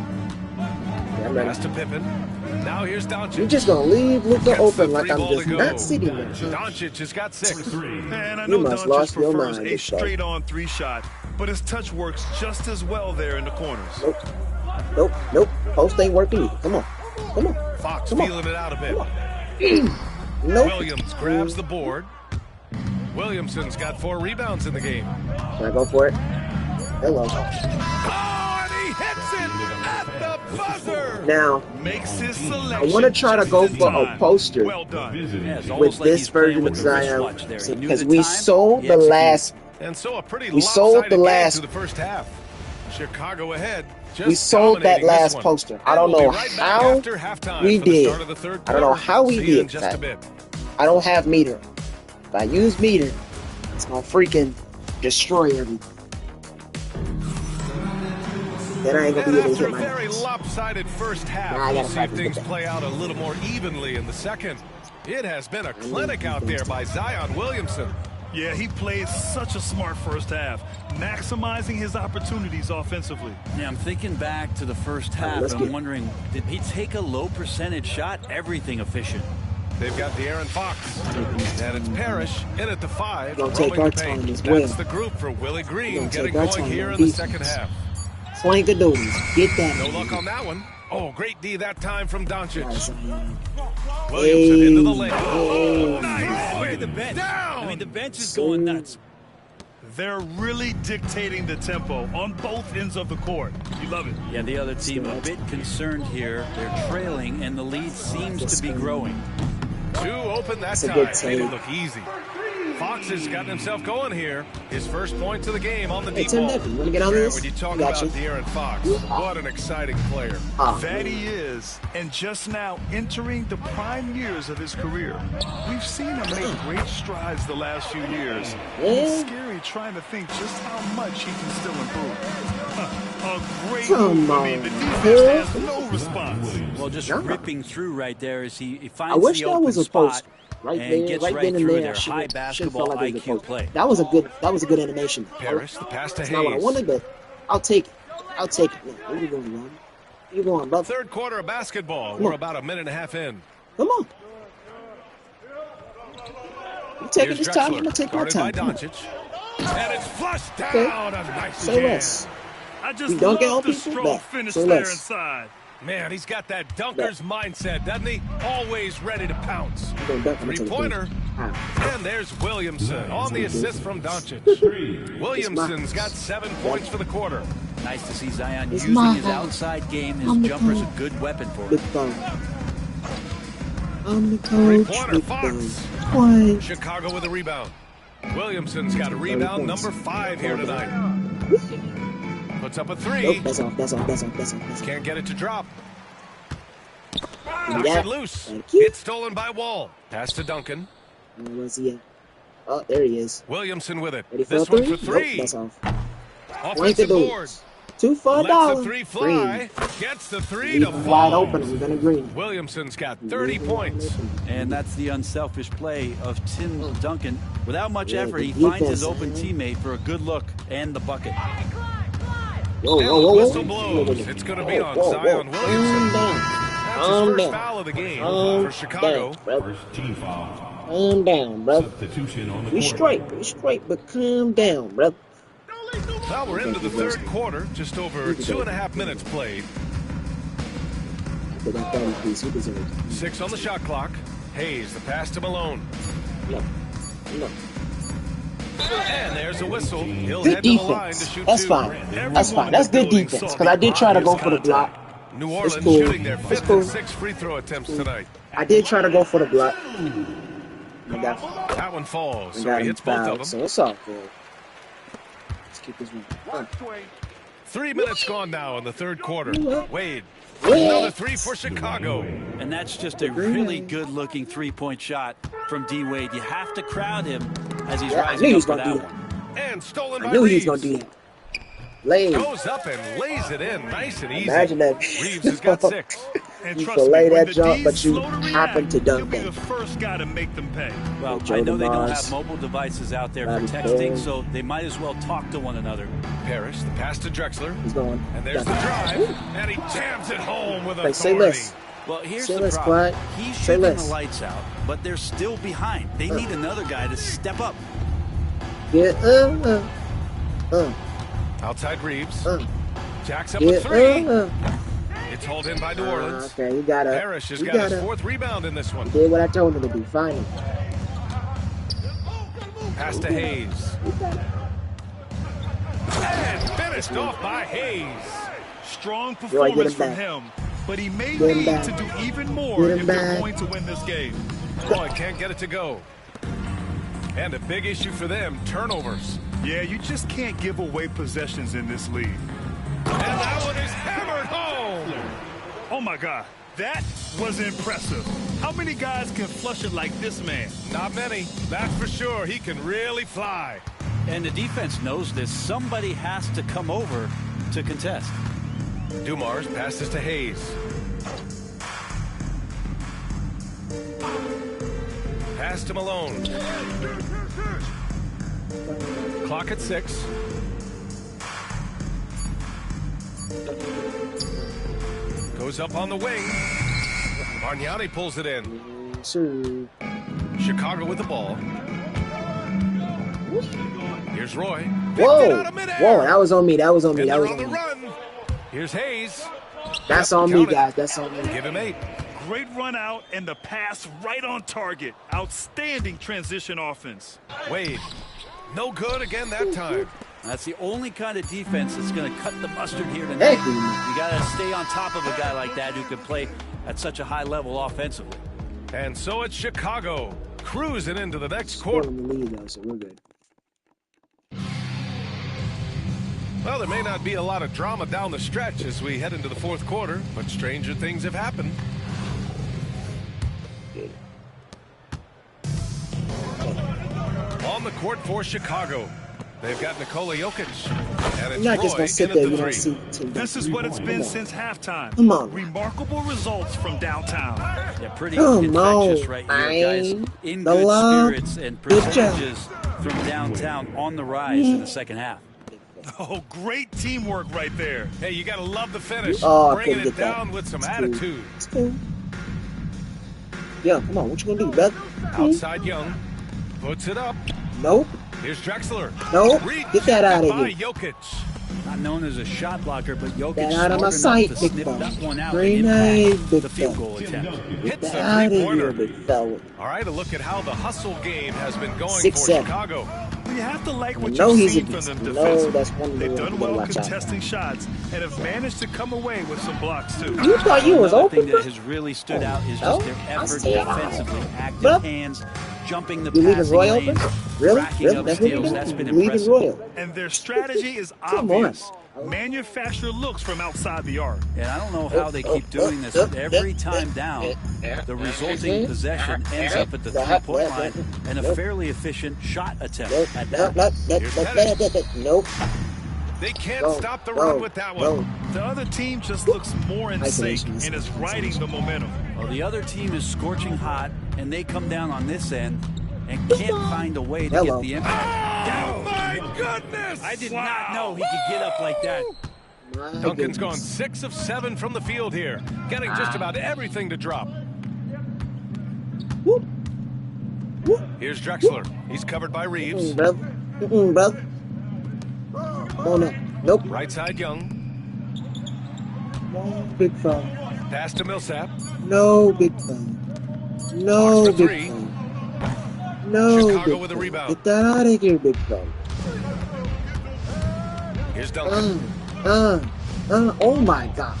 Yeah, pass to Pippen. Now here's Doncic. You're just gonna leave Luka open like I'm just not sitting there. Doncic has got 6. And I know Doncic prefers a straight-on 3 shot, but his touch works just as well there in the corners. Nope. Post ain't working either. Come on. Fox feeling it out a bit. Williams grabs the board. Williamson's got 4 rebounds in the game. Can I go for it? Hello. Oh, and he hits it at the buzzer. Now, makes his selection. I want to try to go for a poster with this version of Zion because we sold the last. And so a pretty we sold the last. To the first half. Chicago ahead. We sold that last poster. I don't know how we did. I don't know how we did that. I don't have meter. If I use meter, it's gonna freaking destroy everything. Then I ain't gonna be able to hit my very lopsided first half. We'll see if things play out a little more evenly in the second. It has been a clinic out there by Zion Williamson. Yeah, he played such a smart first half, maximizing his opportunities offensively. Yeah, I'm thinking back to the first half, and I'm wondering, did he take a low percentage shot? Everything efficient. They've got the Aaron Fox, and it's Parrish in at the 5. Gonna take our time as well. That's the group for Willie Green getting going here in the second half. Flankadoodles, get that. No luck on that one. Oh, great D that time from Doncic. Williamson into the lane. Oh, nice. Look at the bench. I mean, the bench is going nuts. They're really dictating the tempo on both ends of the court. You love it. Yeah, the other team a bit concerned here. They're trailing, and the lead seems to be growing. 2 open that time. Made it look easy. Fox has gotten himself going here. His first points of the game on the deep ball. When you talk about De'Aaron Fox, what an exciting player. That he is. And just now entering the prime years of his career. We've seen him make great strides the last few years. It's scary trying to think just how much he can still improve. A great move. I mean, the defense has no response. Well, just ripping through right there as he finds the open spot. Right and there, gets right then and through there. their high basketball like IQ play. That was a good animation. Parrish, the pass to Hayes. Not what I wanted, but I'll take it. I'll take it. Where you going, man? Where you going, brother? Third quarter of basketball. We're about a minute and a half in. Come on. I'm taking this time. I'm gonna take my time. By Doncic. And it's flushed down. A nice Say less. I just don't love get the strong finish there inside. Man, he's got that dunker's mindset, doesn't he? Always ready to pounce. Three-pointer. And there's Williamson on the assist from Doncic. Williamson's got 7 points for the quarter. Nice to see Zion using his outside game. His jumper's a good weapon for him. I'm the coach. Three-pointer, Fox. Chicago with a rebound. Williamson's got a rebound number 5 here tonight. Puts up a 3. Nope, that's off. Can't get it to drop. Knocks it loose. It's stolen by Wall. Pass to Duncan. Where's he at? Oh, there he is. Williamson with it. This one for 3. Nope, that's off. Offensive board. 2 for $1. Lets the 3 fly. Gets the 3 to fall. Wide open. I'm gonna green. Williamson's got 30 points. And that's the unselfish play of Tim Duncan. Without much effort, he finds his open teammate for a good look and the bucket. Whoa. Whistle blows. It's going to be on Zion Williamson. That's his first foul of the game for Chicago. First team foul. Calm down, bro. Substitution on the We straight, but calm down, bro. Well, we're into the third quarter. Just over 2.5 minutes played. 6 on the shot clock. Hayes, the pass to Malone. No. And there's a whistle. He'll Good head to the line to defense. shoot That's 2. fine. That's good defense. Because I did try to go for the block. New Orleans cool. shooting their 5th and 6th free throw attempts tonight. I did try to go for the block. That one falls. So he hits both of them. So it's all good. Let's keep this one. 3 minutes gone now in the third quarter. Wade. Another 3 for Chicago. And that's just a really good-looking three-point shot from D. Wade. You have to crowd him as he's rising up for that one. And stolen by I knew he was Reeves. going to do that. Lays. Goes up and lays it in nice and easy. Imagine that. Reeves has got 6. And you trust me, fillet when that the jump, D's but you slow to happen react, to you'll dunk be that. the first guy to make them pay. Well, Joe I know they don't DeMars. have mobile devices out there for Bobby texting, Cole. so they might as well talk to one another. Parrish, the pass to Drexler. He's going. And there's the drive. And he jams it home with Like, say authority. less. Well, here's Say the less, problem. Clyde. He's Say shooting the less. lights out, but they're still behind. They need another guy to step up. Yeah, Outside Reeves. Jacks up yeah, a three. It's hauled in by New Orleans. Okay, you gotta. Parrish has got his 4th rebound in this one. Did what I told him to do. Finally. Pass to Hayes. And finished off by Hayes. Strong Get performance him from back. him, but he may Get him need back. to do even more Get him if they're back. going to win this game. Boy, can't get it to go. And a big issue for them, turnovers. Yeah, you just can't give away possessions in this league. And that one is hammered home. Oh, my God. That was impressive. How many guys can flush it like this man? Not many, that's for sure. He can really fly. And the defense knows this. Somebody has to come over to contest. Dumars passes to Hayes. Pass to Malone. Clock at 6. Goes up on the wing. Bargnani pulls it in. Sir. Chicago with the ball. Here's Roy. Whoa! Whoa, that was on me. That was on me. That was on the on me. run. Here's Hayes. That's on me, guys. That's on me. Give him 8. Great run out and the pass right on target. Outstanding transition offense. Wade. No good again that time. That's the only kind of defense that's going to cut the mustard here tonight. Thank you. You got to stay on top of a guy like that who can play at such a high level offensively. And so it's Chicago cruising into the next Still quarter. in the lead, though, so we're good. Well, there may not be a lot of drama down the stretch as we head into the 4th quarter, but stranger things have happened. On the court for Chicago, they've got Nikola Jokic, and it's You're not just Roy gonna sit into there. the You don't 3. see Tim. This is what it's been Come on. since halftime. Come on. Remarkable results from downtown. Yeah, pretty Come infectious on, right here, guys. man. In The good love. spirits and Good job. percentages from downtown on the rise in the second half. Oh, great teamwork right there. Hey, you got to love the finish, Oh, I bringing couldn't it get that. down with some It's cool. attitude. It's cool. Yo, come on. What you gonna do, brother? Outside Young, puts it up. Nope. Here's Drexler. Nope. Get that out of By here. Jokic. Not known as a shot blocker, but Jokic Get out of my smart enough sight, to big snip fella. that one out Grenade, and impact big the field fella. goal attempt. Hits Get a out of here, three-pointer. big fella. All right, a look at how the hustle game has been going 6'7". for Chicago. You have to like what You know you've he's seen a from beast. them You know defensively. that's one of the They've ones done you gotta well watch out. contesting shots and have managed to come away with some blocks, too. You thought you was Another open, thing that has really stood out is No, just their I effort see it. defensively. Active Bro. hands, jumping the You leaving passing Roy lanes, open? Really? racking Really? up That's what you steals. do? That's been You leaving impressive. Roy open? And their strategy is Come on. obvious. Manufacture looks from outside the arc. And I don't know how they keep doing this, but every time down, the resulting possession ends up at the three-point line and a fairly efficient shot attempt at that. Nope. They can't Go, stop the go, run with that one. go. The other team just looks more in sync Isolation. and is riding the momentum. Well, the other team is scorching hot, and they come down on this end and can't find a way to Hello. get the impact. Oh, my goodness! I did not know he could get up like that. My Duncan's gone goodness. 6 of 7 from the field here, getting just about everything to drop. Whoop. Whoop. Here's Drexler. He's covered by Reeves. Brother. Brother. Oh, no. Nope. Right side Young. No, big fella. Pass to Millsap. No, big fella. No, Marks for big three. fella. No, Chicago big with a fella. rebound. Get that out of here, big fella. Here's Duncan. Oh my gosh.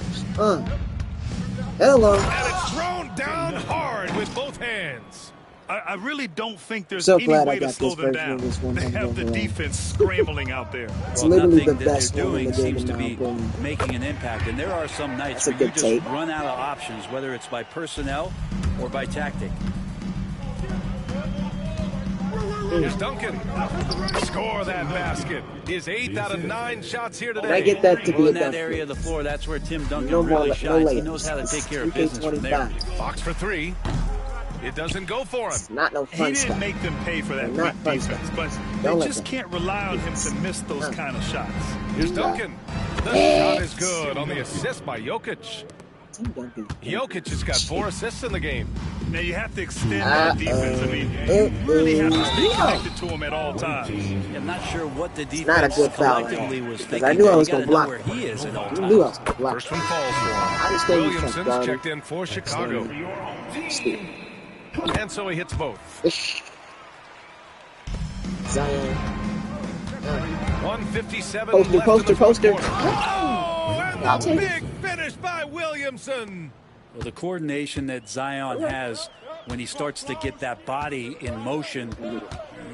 Hello. And it's thrown down hard with both hands. I really don't think there's So any glad I way to got slow this them version down. of this one They I'm have the going around. defense scrambling out there. It's Well, literally nothing the that best they're one in doing the game seems in to my be opinion. making an impact, and there are some nights That's a where you good just take. run out of options, whether it's by personnel or by tactic. Here's Duncan. Score that basket. His 8th out of 9 shots here today. I get that to be in that area of the floor, that's where Tim Duncan really shines. He knows how to take care of business from there. Fox for 3. It doesn't go for him. It's not no fun He stuff. didn't make them pay for that Not weak fun defense, stuff. but Don't they let just them. can't rely on him to miss those kind of shots. Here's Duncan. The shot is good on the assist by Jokic. Jokic has got 4 assists in the game. Now you have to extend that defense. I mean, you really have to stay connected to him at all times. I'm not sure what the defense not a good foul collectively was thinking. I knew I was going to block. where he is at all times. I knew I was going to block. First one falls for I him. just think Williamson's checked in for Chicago. And so he hits both. Zion. 1:57 Poster, left poster, in the fourth poster. quarter. Oh, and the big finish by Williamson. Well, the coordination that Zion has when he starts to get that body in motion,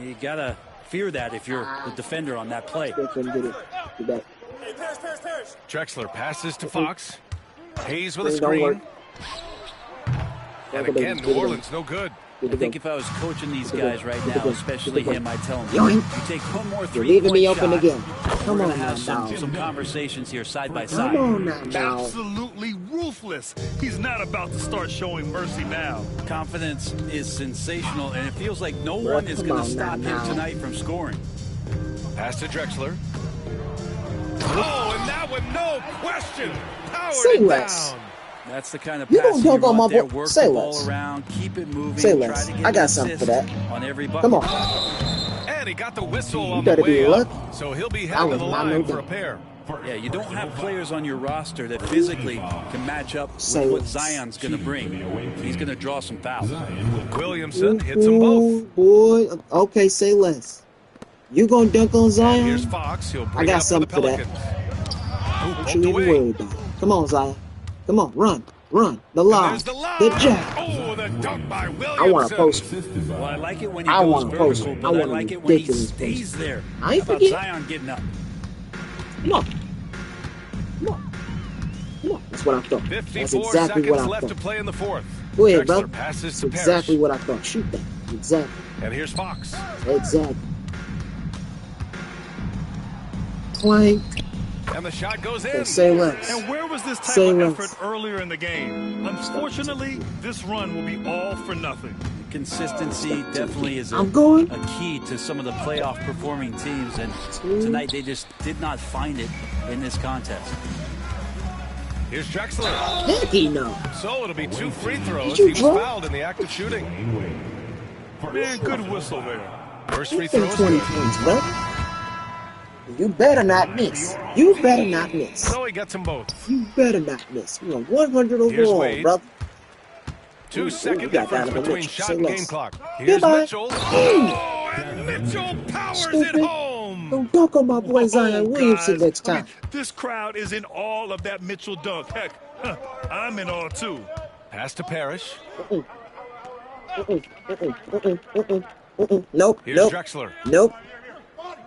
you got to fear that if you're the defender on that play. Drexler passes to Fox. Hayes with a screen. And again, New Orleans, no good. I think if I was coaching these guys right now, especially him, I'd tell him, you take one more three-point leaving me open shot, again. Come we're on going to have now, some conversations here side by side. Come on now. Absolutely ruthless. He's not about to start showing mercy now. Confidence is sensational, and it feels like no one is going to stop him tonight from scoring. Pass to Drexler. Oh, and that one, no question. Powered Say it less. down. That's the kind of You passing gonna you dunk on want my there. boy? Work Say the ball less. around, keep it moving. Say try less. to get I got an something for assist that. on every bucket. Come on. And he got the whistle You on the better way be up. lucky. So he'll be I heading to was the not line no for a doubt. pair. Yeah, you don't have players on your roster that physically can match up Say with what less. Zion's going to bring. He's going to draw some fouls. Williamson hits them both. Boy, okay, say less. You gonna dunk on And Zion? here's Fox. He'll bring I got it up for the something for that. Pelicans. Don't you even worry about it. Come on, Zion. Come on, run. The lob. There's the lob. The jack. Oh, the dunk by Williamson. I want a post. Well, I like it when he I goes want a post. vertical, I but I want a like it when he ridiculous stays post. there. I ain't How about forget. Zion getting up? Come on. Come on. Come on. That's what I thought. 54 That's exactly seconds what I left to thought. play in the fourth. Go ahead, Drexler bro. passes That's to exactly Parrish. what I thought. Shoot that. Exactly. And here's Fox. Exactly. Clank. And the shot goes in. Okay, say less. And where was this type Say of less. effort earlier in the game? Unfortunately, this run will be all for nothing. Consistency definitely is a key to some of the playoff performing teams, and tonight they just did not find it in this contest. Here's Drexler. Heck he no. So it'll be 2 free throws. Did you He was drop? fouled in the act of shooting. Man, good whistle there. First free It's been throw. 20 points, bro. You better not miss. You better not miss. So he gets them both. You better not miss. You're 100 Here's overall, Wade. brother. 2-second got difference Donovan between Mitchell. shot Say and less. game clock. Here's Goodbye. Mitchell. Oh, and Mitchell powers it Stupid. home. Don't dunk on my boy Zion Williamson guys, next I time. mean, this crowd is in awe of that Mitchell dunk. Heck, I'm in awe too. Pass to Parrish. Nope. Here's Nope. Drexler. Nope.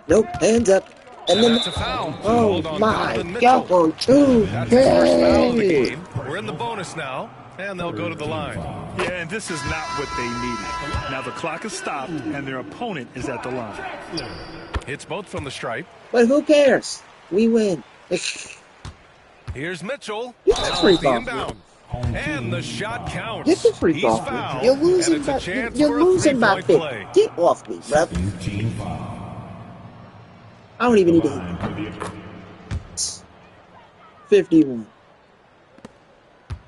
Nope. Hands up. And then That's a foul. oh Hold on, my Donovan Mitchell. God, on 2K. That's his first foul of the game. We're in the bonus now, and they'll go to the line. Yeah, and this is not what they needed. Now the clock is stopped, and their opponent is at the line. Hits both from the stripe. But who cares? We win. Here's Mitchell. Get the Now free it's the throw. inbound. And the shot counts. Get the free He's throw. fouled, You're losing and it's a by chance you're for a losing by 3-point 50. play. Get off me, brother. I don't even need to hit. 51.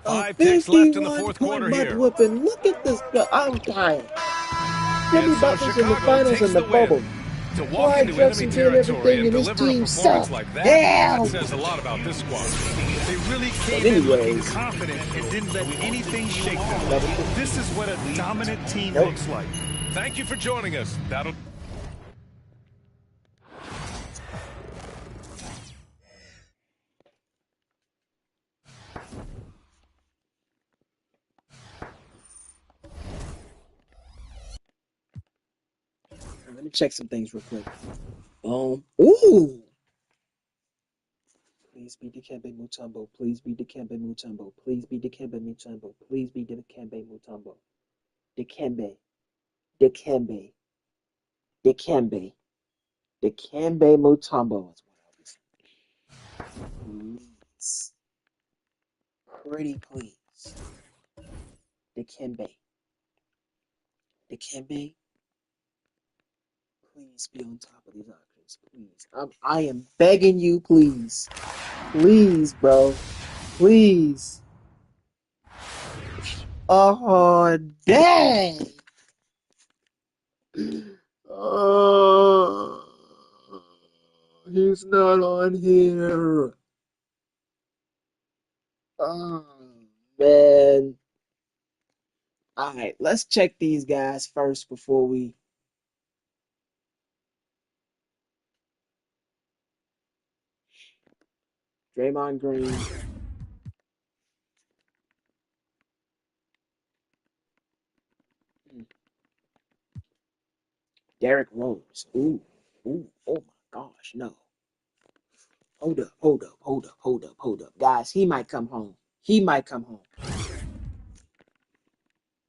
5 ticks left in the 51 fourth quarter point butt here. Whooping. Look at this. I'm tired. Jimmy And so Butler's in the Chicago finals takes and the the win. bubble. To walk Why into Jefferson enemy did territory everything and and his deliver a team performance sucked? like that, Hell. that says a lot about this squad. They really But came in looking anyways. confident and didn't let anything shake them. This is what a dominant team Nope. looks like. Thank you for joining us. That'll. Let me check some things real quick. Ooh. Please be Dikembe Mutombo. Please be Dikembe Mutombo. Please be Dikembe Mutombo. Please be Dikembe Mutombo. Dikembe. Dikembe Mutombo is what I was saying. Please. Pretty please. Dikembe, please be on top of these options. Please. I am begging you, please. Please, bro. Please. Oh, dang. Oh, he's not on here. Oh, man. All right, let's check these guys first before we. Draymond Green. Derrick Rose. Ooh. Oh my gosh, no. Hold up. Guys, he might come home.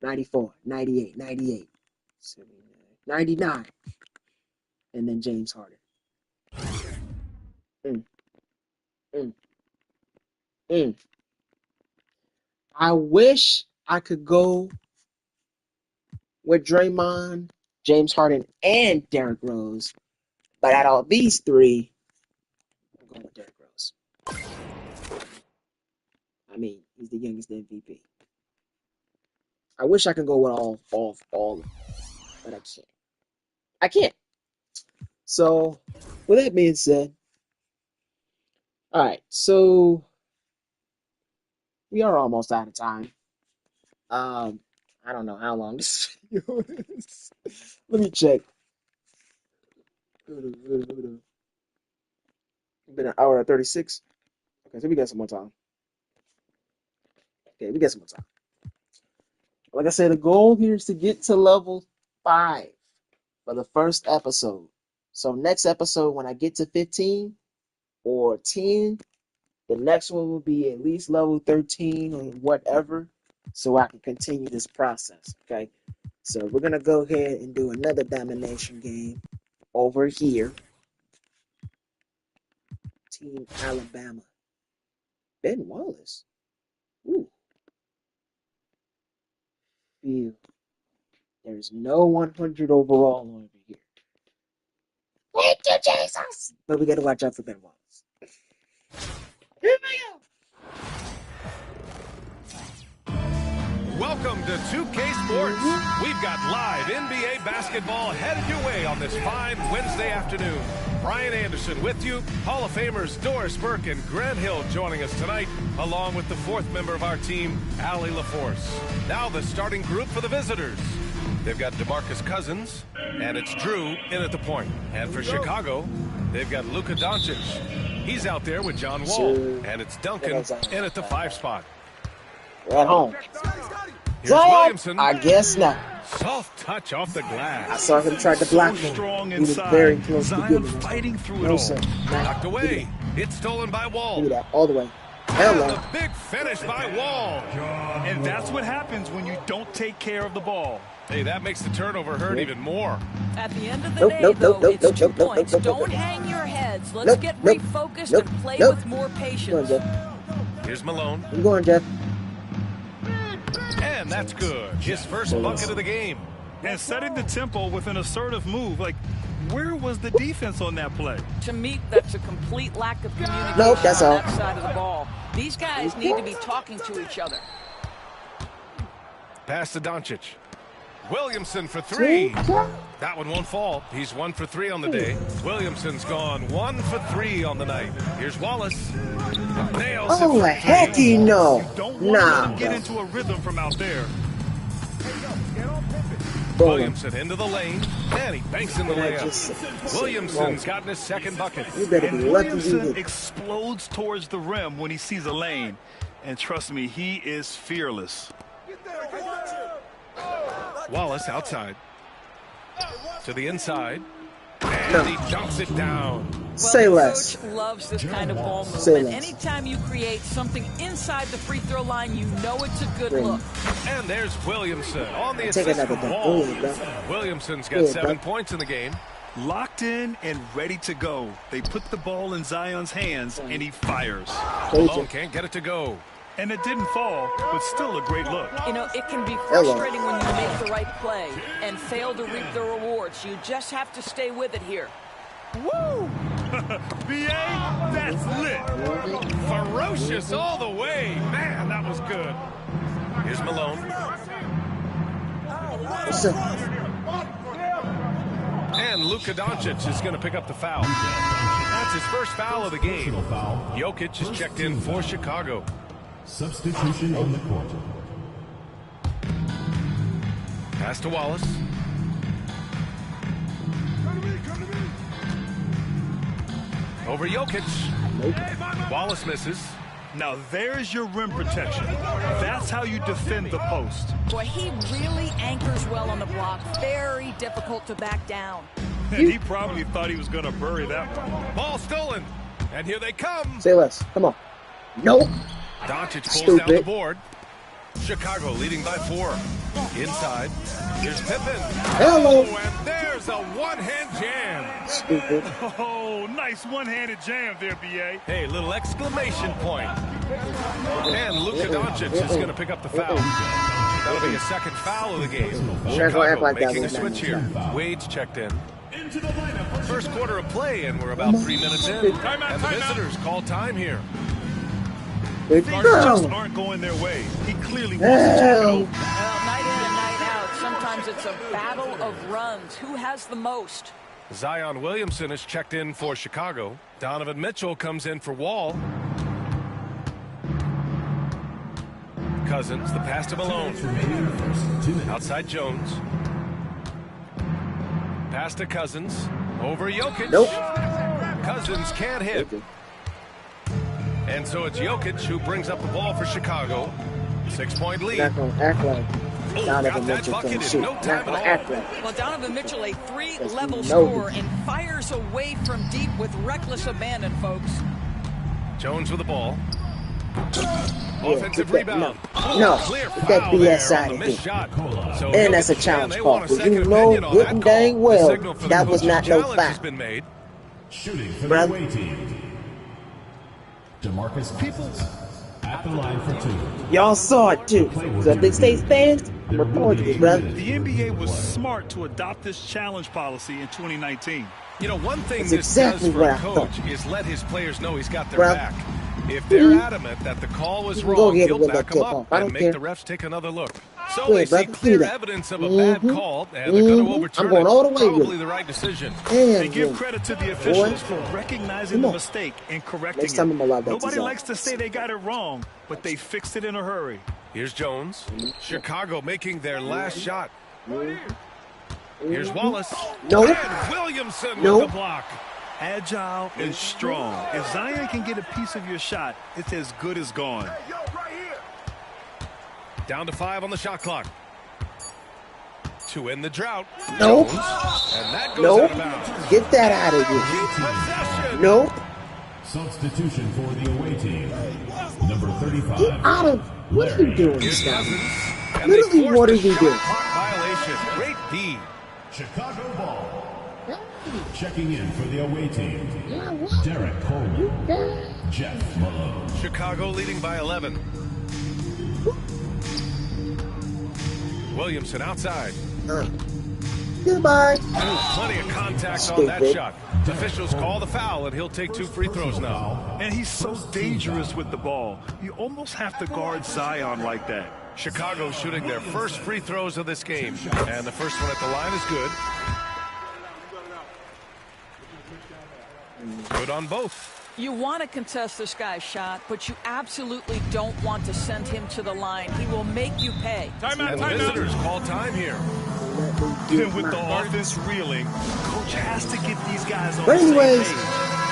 94, 98, 98, 99. And then James Harden. I wish I could go with Draymond, James Harden, and Derrick Rose. But out of these three, I'm going with Derrick Rose. I mean, he's the youngest MVP. I wish I could go with all, but I can't. So, with that being said, all right, so we are almost out of time. I don't know how long this video is. Let me check. Hold on. Been an hour and 36. Okay, so we got some more time. Like I said, the goal here is to get to level 5 for the first episode. So next episode, when I get to 15 or 10, the next one will be at least level 13 or whatever, so I can continue this process, okay? So we're going to go ahead and do another domination game over here. Team Alabama. Ben Wallace. Ooh. Feel. There's no 100 overall over here. Thank you, Jesus! But we got to watch out for Ben Wallace. Here we go. Welcome to 2K Sports. We've got live NBA basketball headed your way on this fine Wednesday afternoon. Brian Anderson with you. Hall of Famers Doris Burke and Grant Hill joining us tonight, along with the fourth member of our team, Allie LaForce. Now the starting group for the visitors. They've got DeMarcus Cousins, and it's Drew in at the point. And for Chicago, they've got Luka Doncic. He's out there with John Wall, and it's Duncan in at the 5 spot. We're at home. Here's Williamson. I guess not. Soft touch off the glass. I saw him try to block me. Strong He was inside. very close to Zion getting it. fighting through No, it all. sir. Knocked away. It's stolen by Wall. Look at that, all the way. Hell And no. the big finish by Wall. And that's what happens when you don't take care of the ball. Hey, that makes the turnover hurt even more. At the end of the day, though, it's 2 points. Don't hang your heads. Let's get refocused and play with more patience. Come on, Jeff. Here's Malone. I'm going, Jeff. And that's good. His first bucket of the game. And setting the tempo with an assertive move. Like, where was the defense on that play? To me, that's a complete lack of communication Nope, that's on all. that side of the ball. These guys need to be talking to each other. Pass to Doncic. Williamson for 3. That one won't fall. He's 1 for 3 on the day. Williamson's gone 1 for 3 on the night. Here's Wallace. Nails it Oh, for heck 3. no. Don't want to let Nah. him get into a rhythm from out there. Williamson into the lane, and he banks in the And I layup. just- Williamson's gotten his second bucket. You better be And lucky you Williamson hit. explodes towards the rim when he sees a lane. And trust me, he is fearless. Wallace outside. To the inside. And he dunks it down. Say the less. coach loves this kind of ball Say movement. less. Anytime you create something inside the free throw line, you know it's a good look. And there's Williamson on the assist from Wall. Williamson's got 7 points in the game. Locked in and ready to go. They put the ball in Zion's hands, and he fires. Malone can't get it to go. And it didn't fall, but still a great look. You know, it can be frustrating when you make the right play and fail to reap the rewards. You just have to stay with it here. Woo! BA, that's lit. Ferocious all the way. Man, that was good. Here's Malone. And Luka Doncic is going to pick up the foul. That's his first foul of the game. Jokic is checked in for Chicago. Substitution on the court. Pass to Wallace. Over Jokic. Wallace misses. Now there's your rim protection. That's how you defend the post. Boy, he really anchors well on the block. Very difficult to back down. And he probably thought he was going to bury that one. Ball stolen. And here they come. Say less. Come on. Nope. Doncic pulls down the board. Chicago leading by 4. Inside. Here's Pippen. Hello. Oh, and there's a one-hand jam. Stupid. Oh, nice one-handed jam there, B.A. Hey, little exclamation point. And Luka Doncic is going to pick up the foul. That'll be a second foul of the game. Chicago making a switch here. Wade's checked in. First quarter of play, and we're about 3 minutes in. And the visitors call time here. Things just aren't going their way. He clearly wants to check it over. Well, night in and night out, sometimes it's a battle of runs. Who has the most? Zion Williamson is checked in for Chicago. Donovan Mitchell comes in for Wall. Cousins, the pass to Malone. Outside Jones. Pass to Cousins. Over Jokic. Nope. Cousins can't hit. And so it's Jokic who brings up the ball for Chicago. 6-point lead. Not gonna act like Donovan Mitchell can shoot. Not gonna act like. Well, Donovan Mitchell, a 3-level scorer, and fires away from deep with reckless abandon, folks. Jones with the ball. Offensive rebound. No, get that BS out of here. So and that's a challenge call. Because you know good and dang well that was not no foul. Shooting for the away team. DeMarcus Peoples at the line for 2. Y'all saw it too. So if they stay fans, I'm reporting it, brother. The NBA was smart to adopt this challenge policy in 2019. You know, one thing that's this exactly does for a coach is let his players know he's got their back. If they're adamant that the call was wrong, he'll back them up and make the refs take another look. So they see clear evidence of a bad call, and they're going to overturn it. Probably the right decision. They give credit to the officials for recognizing the mistake and correcting it. Nobody likes to say they got it wrong, but they fixed it in a hurry. Here's Jones. Chicago making their last shot. Here's Wallace. Nope. And Williamson with the block. Agile and strong. If Zion can get a piece of your shot, it's as good as gone. Down to 5 on the shot clock. To end the drought. Nope. And that goes out of bounds. Get that out of here. Nope. Substitution for the away team. Number 35. Get out of. What are you doing, this guy? Literally, what are you doing? Violation. Great D. Chicago ball. Checking in for the away team. Derek Coleman. Jeff Malone. Chicago leading by 11. Williamson outside. Goodbye. Plenty of contact on that shot. Officials call the foul, and he'll take 2 free throws now. And he's so dangerous with the ball. You almost have to guard Zion like that. Chicago shooting their first free throws of this game. And the first one at the line is good. Good on both. You want to contest this guy's shot, but you absolutely don't want to send him to the line. He will make you pay. And the visitors call time here. And with the offense reeling, coach has to get these guys on the same page.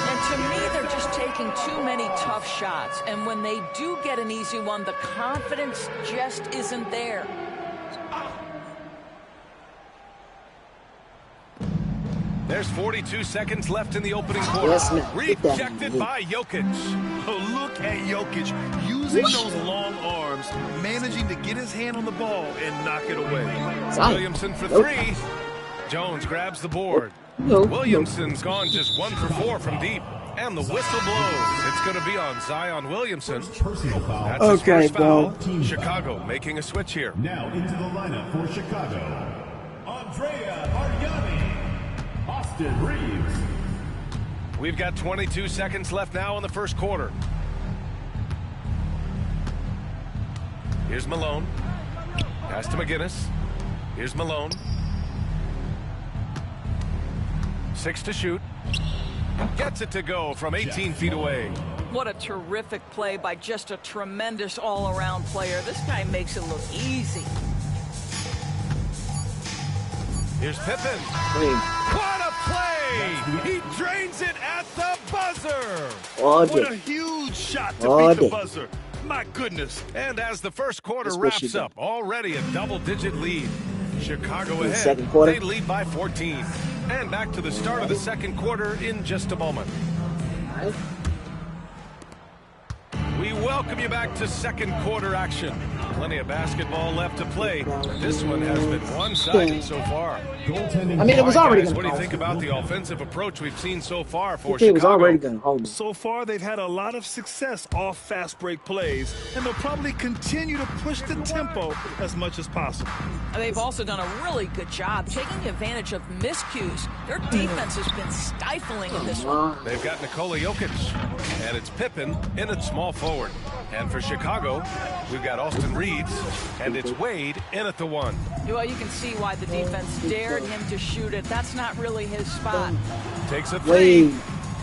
And to me, they're just taking too many tough shots. And when they do get an easy one, the confidence just isn't there. There's 42 seconds left in the opening quarter. Rejected by Jokic. Oh, look at Jokic using those long arms, managing to get his hand on the ball and knock it away. Williamson for three. Jones grabs the board. Williamson's gone just 1 for 4 from deep. And the whistle blows. It's going to be on Zion Williamson. That's his first foul. Chicago making a switch here. Now into the lineup for Chicago. Andrea Bargnani, Austin Reeves. We've got 22 seconds left now in the first quarter. Here's Malone. Pass to McGinnis. Here's Malone. 6 to shoot. Gets it to go from 18 feet away. What a terrific play by just a tremendous all-around player. This guy makes it look easy. Here's Pippen. What a play! He drains it at the buzzer. What a huge shot to beat the buzzer. My goodness. And as the first quarter wraps up, already a double-digit lead. Chicago ahead. Second quarter. They lead by 14. And back to the start of the second quarter in just a moment. We welcome you back to second quarter action. Plenty of basketball left to play. This one has been one-sided so far. I mean, it was already going to What do you think about the offensive approach we've seen so far for Chicago? It was already going to hold. So far, they've had a lot of success off fast break plays, and they'll probably continue to push the tempo as much as possible. They've also done a really good job taking advantage of miscues. Their defense has been stifling in this one. They've got Nikola Jokic, and it's Pippen in at small forward. And for Chicago, we've got Austin Reeves, and it's Wade in at the 1. Well, you can see why the defense dared him to shoot it. That's not really his spot. Takes a three.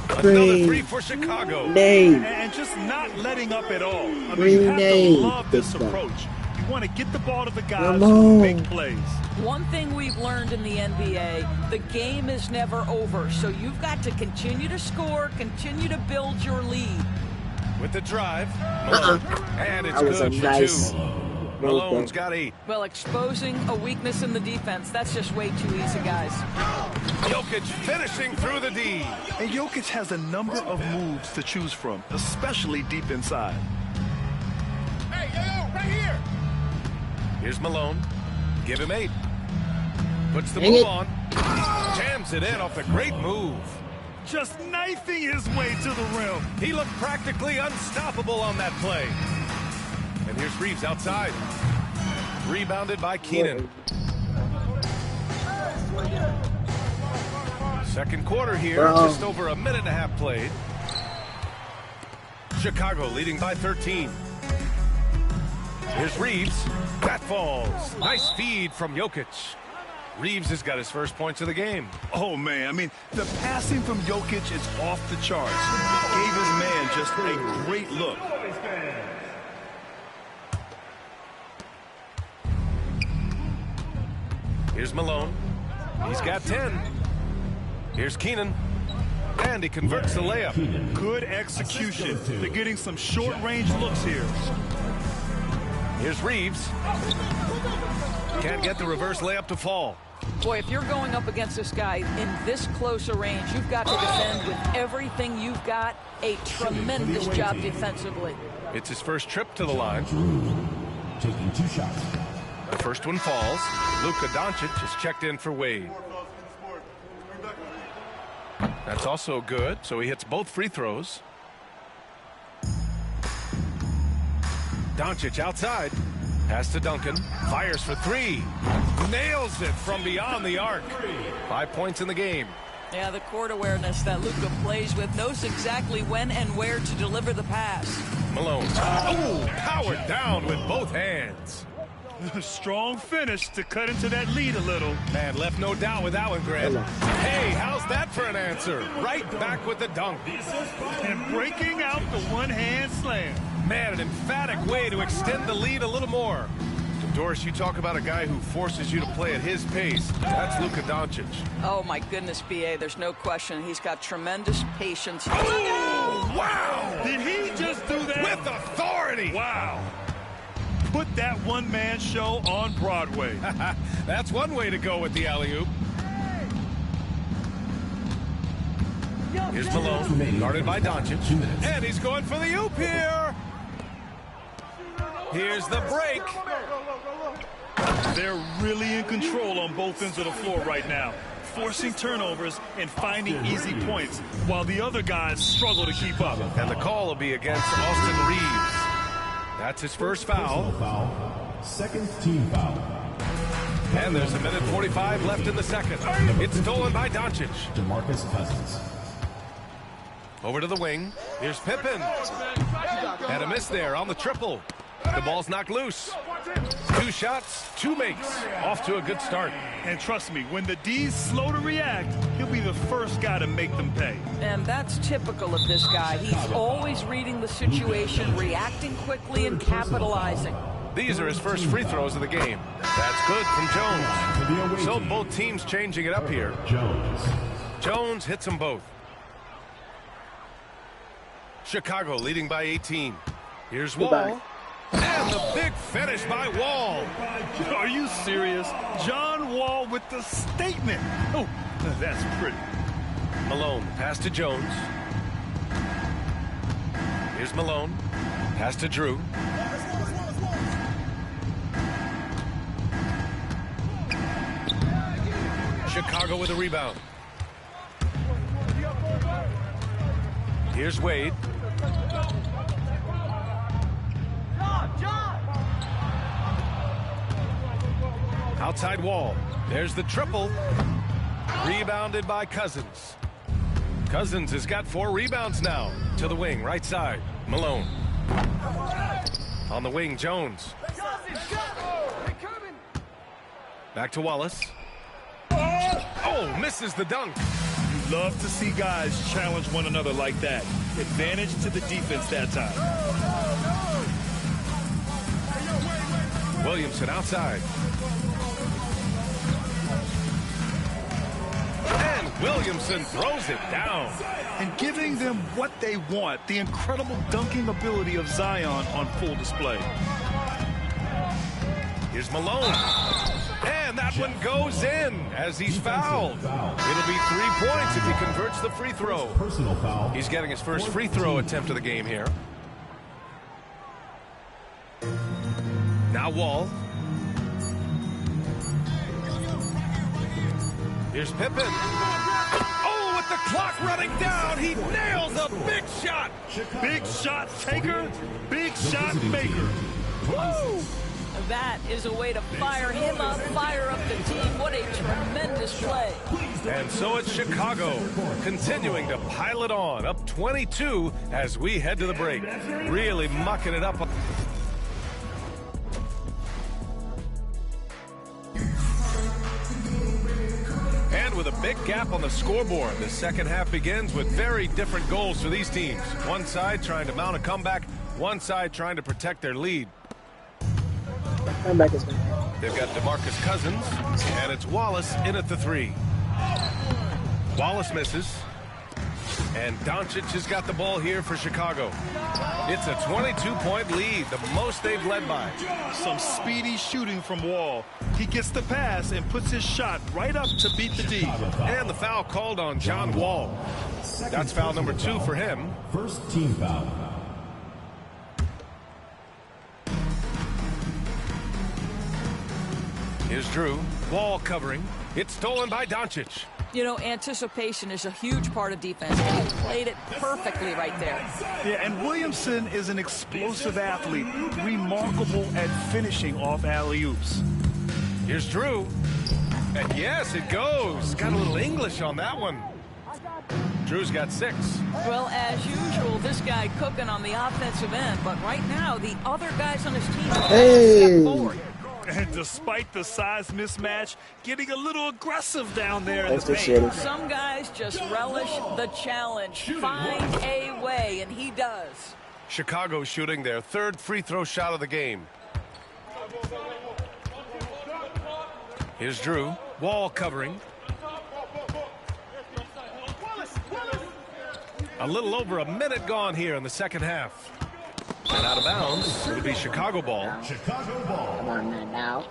Another three for Chicago. And just not letting up at all. I mean, you have to love this approach. You want to get the ball to the guys who make plays. One thing we've learned in the NBA, the game is never over. So you've got to continue to score, continue to build your lead. With the drive, Malone, and it's good for 2. Malone's got 8. Well, exposing a weakness in the defense, that's just way too easy, guys. Jokic finishing through the D. And Jokic has a number of moves to choose from, especially deep inside. Hey, yo, right here. Here's Malone. Give him 8. Puts the move on. Jams it in off the great move. Just knifing his way to the rim. He looked practically unstoppable on that play. And here's Reeves outside. Rebounded by Keenan. Second quarter here, just over a minute and a half played. Chicago leading by 13. Here's Reeves. That falls. Nice feed from Jokic. Reeves has got his first points of the game. Oh, man. I mean, the passing from Jokic is off the charts. Gave his man just a great look. Here's Malone. He's got 10. Here's Keenan. And he converts the layup. Good execution. They're getting some short-range looks here. Here's Reeves. Can't get the reverse layup to fall. Boy, if you're going up against this guy in this close a range, you've got to defend with everything you've got. A tremendous job defensively. It's his first trip to the line. Taking 2 shots. The first one falls. Luka Doncic is checked in for Wade. That's also good, so he hits both free throws. Doncic outside. Pass to Duncan. Fires for 3. Nails it from beyond the arc. 5 points in the game. Yeah, the court awareness that Luka plays with, knows exactly when and where to deliver the pass. Malone. Oh, powered down with both hands. Strong finish to cut into that lead a little. Man, left no doubt with that one, Grant. Hey, how's that for an answer? Right back with the dunk. And breaking out the one-hand slam. Man, an emphatic way to extend the lead a little more. Doris, you talk about a guy who forces you to play at his pace. That's Luka Doncic. Oh, my goodness, B.A., there's no question. He's got tremendous patience. Oh, wow! Did he just do that? With authority! Wow. Put that one-man show on Broadway. That's one way to go with the alley-oop. Here's Malone, guarded by Doncic. And he's going for the oop here. Here's the break. They're really in control on both ends of the floor right now, forcing turnovers and finding easy points, while the other guys struggle to keep up. And the call will be against Austin Reeves. That's his first foul. Second team foul. And there's a minute 45 left in the second. It's stolen by Doncic. DeMarcus Cousins. Over to the wing. Here's Pippen. And a miss there on the triple. The ball's knocked loose. 2 shots, 2 makes. Off to a good start. And trust me, when the D's slow to react, he'll be the first guy to make them pay. And that's typical of this guy. He's always reading the situation, reacting quickly, and capitalizing. These are his first free throws of the game. That's good from Jones. So both teams changing it up here. Jones hits them both. Chicago leading by 18. Here's Wall. And the big finish by Wall. Are you serious? John Wall with the statement. Oh, that's pretty. Malone, pass to Jones. Here's Malone. Pass to Drew. Chicago with a rebound. Here's Wade. Outside Wall. There's the triple. Rebounded by Cousins. Cousins has got 4 rebounds now. To the wing, right side. Malone. On the wing, Jones. Back to Wallace. Oh, misses the dunk. You love to see guys challenge one another like that. Advantage to the defense that time. Williamson outside. And Williamson throws it down. And giving them what they want, the incredible dunking ability of Zion on full display. Here's Malone. And that one goes in as he's fouled. It'll be 3 points if he converts the free throw. He's getting his first free throw attempt of the game here. Now Wall. Here's Pippen. Oh, with the clock running down, he nails a big shot. Big shot taker, big shot maker. Woo! That is a way to fire him up, fire up the team. What a tremendous play. And so it's Chicago continuing to pile it on, up 22 as we head to the break. Really mucking it up. And with a big gap on the scoreboard, the second half begins with very different goals for these teams. One side trying to mount a comeback, one side trying to protect their lead. Comeback is back. They've got DeMarcus Cousins, and it's Wallace in at the 3. Wallace misses, and Doncic has got the ball here for Chicago. It's a 22-point lead, the most they've led by. Some speedy shooting from Wall. He gets the pass and puts his shot right up to beat the D. And the foul called on John Wall. That's foul number 2 for him. First team foul. Here's Drew. Wall covering. It's stolen by Doncic. You know, anticipation is a huge part of defense, and he played it perfectly right there. Yeah, and Williamson is an explosive athlete, remarkable at finishing off alley-oops. Here's Drew. And yes, it goes. Got a little English on that one. Drew's got 6. Well, as usual, this guy cooking on the offensive end, but right now, the other guys on his team have to step forward. And despite the size mismatch, getting a little aggressive down there in the paint. Some guys just relish the challenge. Find a way, and he does. Chicago shooting their 3rd free throw shot of the game. Here's Drew. Wall covering. A little over a minute gone here in the second half. And out of bounds, it'll be Chicago ball. Chicago ball. Come on, man, now.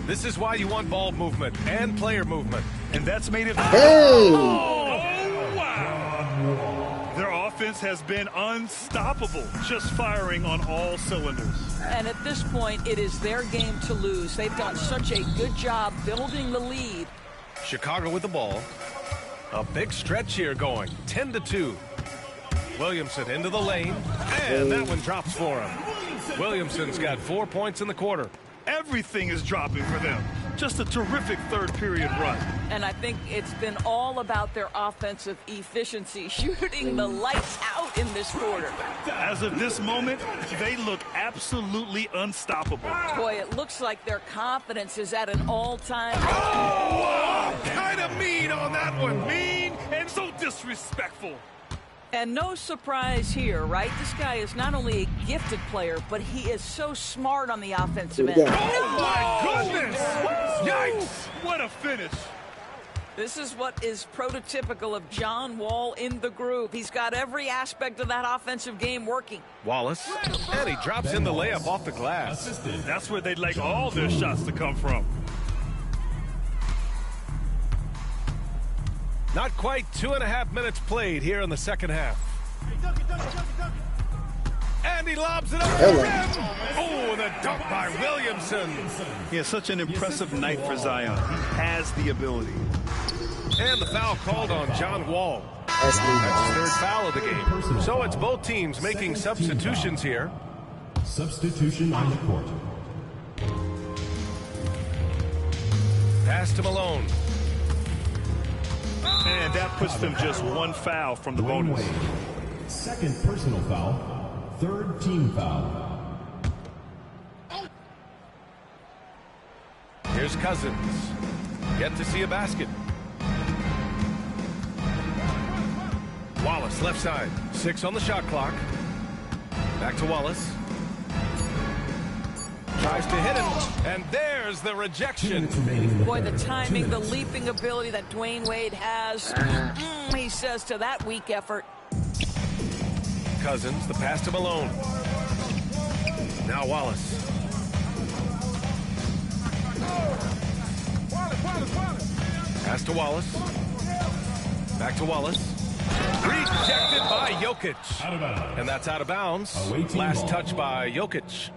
This is why you want ball movement and player movement. And that's made it... Hey! Oh, wow! Their offense has been unstoppable, just firing on all cylinders. And at this point, it is their game to lose. They've done such a good job building the lead. Chicago with the ball. A big stretch here going, 10-2. Williamson into the lane, and that one drops for him. Williamson's got 4 points in the quarter. Everything is dropping for them. Just a terrific third period run. And I think it's been all about their offensive efficiency, shooting the lights out in this quarter. As of this moment, they look absolutely unstoppable. Boy, it looks like their confidence is at an all-time... Oh, kind of mean on that one. Mean and so disrespectful. And no surprise here, right? This guy is not only a gifted player, but he is so smart on the offensive end. Oh, my goodness! Yikes! What a finish. This is what is prototypical of John Wall in the groove. He's got every aspect of that offensive game working. Wallace, and he drops in the layup off the glass. That's where they'd like all their shots to come from. Not quite 2.5 minutes played here in the second half. And he lobs it over the rim. Oh, the dunk by Williamson. He has such an impressive night for Zion. He has the ability. And the foul called on John Wall. That's his third foul of the game. So it's both teams making substitutions here. Substitution on the court. Pass to Malone. And that puts them just one foul from the bonus. Second personal foul. Third team foul. Here's Cousins. Yet to see a basket. Wallace, left side. 6 on the shot clock. Back to Wallace. Tries to hit him, and there's the rejection. Boy, the timing, the leaping ability that Dwayne Wade has, he says to that weak effort. Cousins, the pass to Malone. Now Wallace. Pass to Wallace. Back to Wallace. Rejected by Jokic. And that's out of bounds. Last touch by Jokic.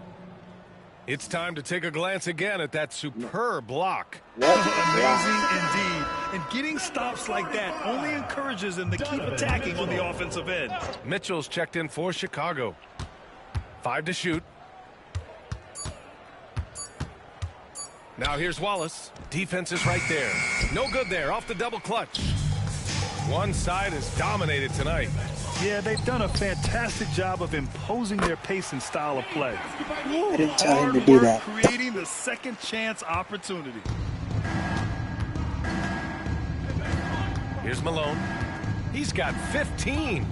It's time to take a glance again at that superb block. Amazing indeed. And getting stops like that only encourages them to keep attacking on the offensive end. Mitchell's checked in for Chicago. 5 to shoot. Now here's Wallace. Defense is right there. No good there. Off the double clutch. One side is dominated tonight. Yeah, they've done a fantastic job of imposing their pace and style of play. I didn't tell him to do that. Creating the second chance opportunity. Here's Malone. He's got 15.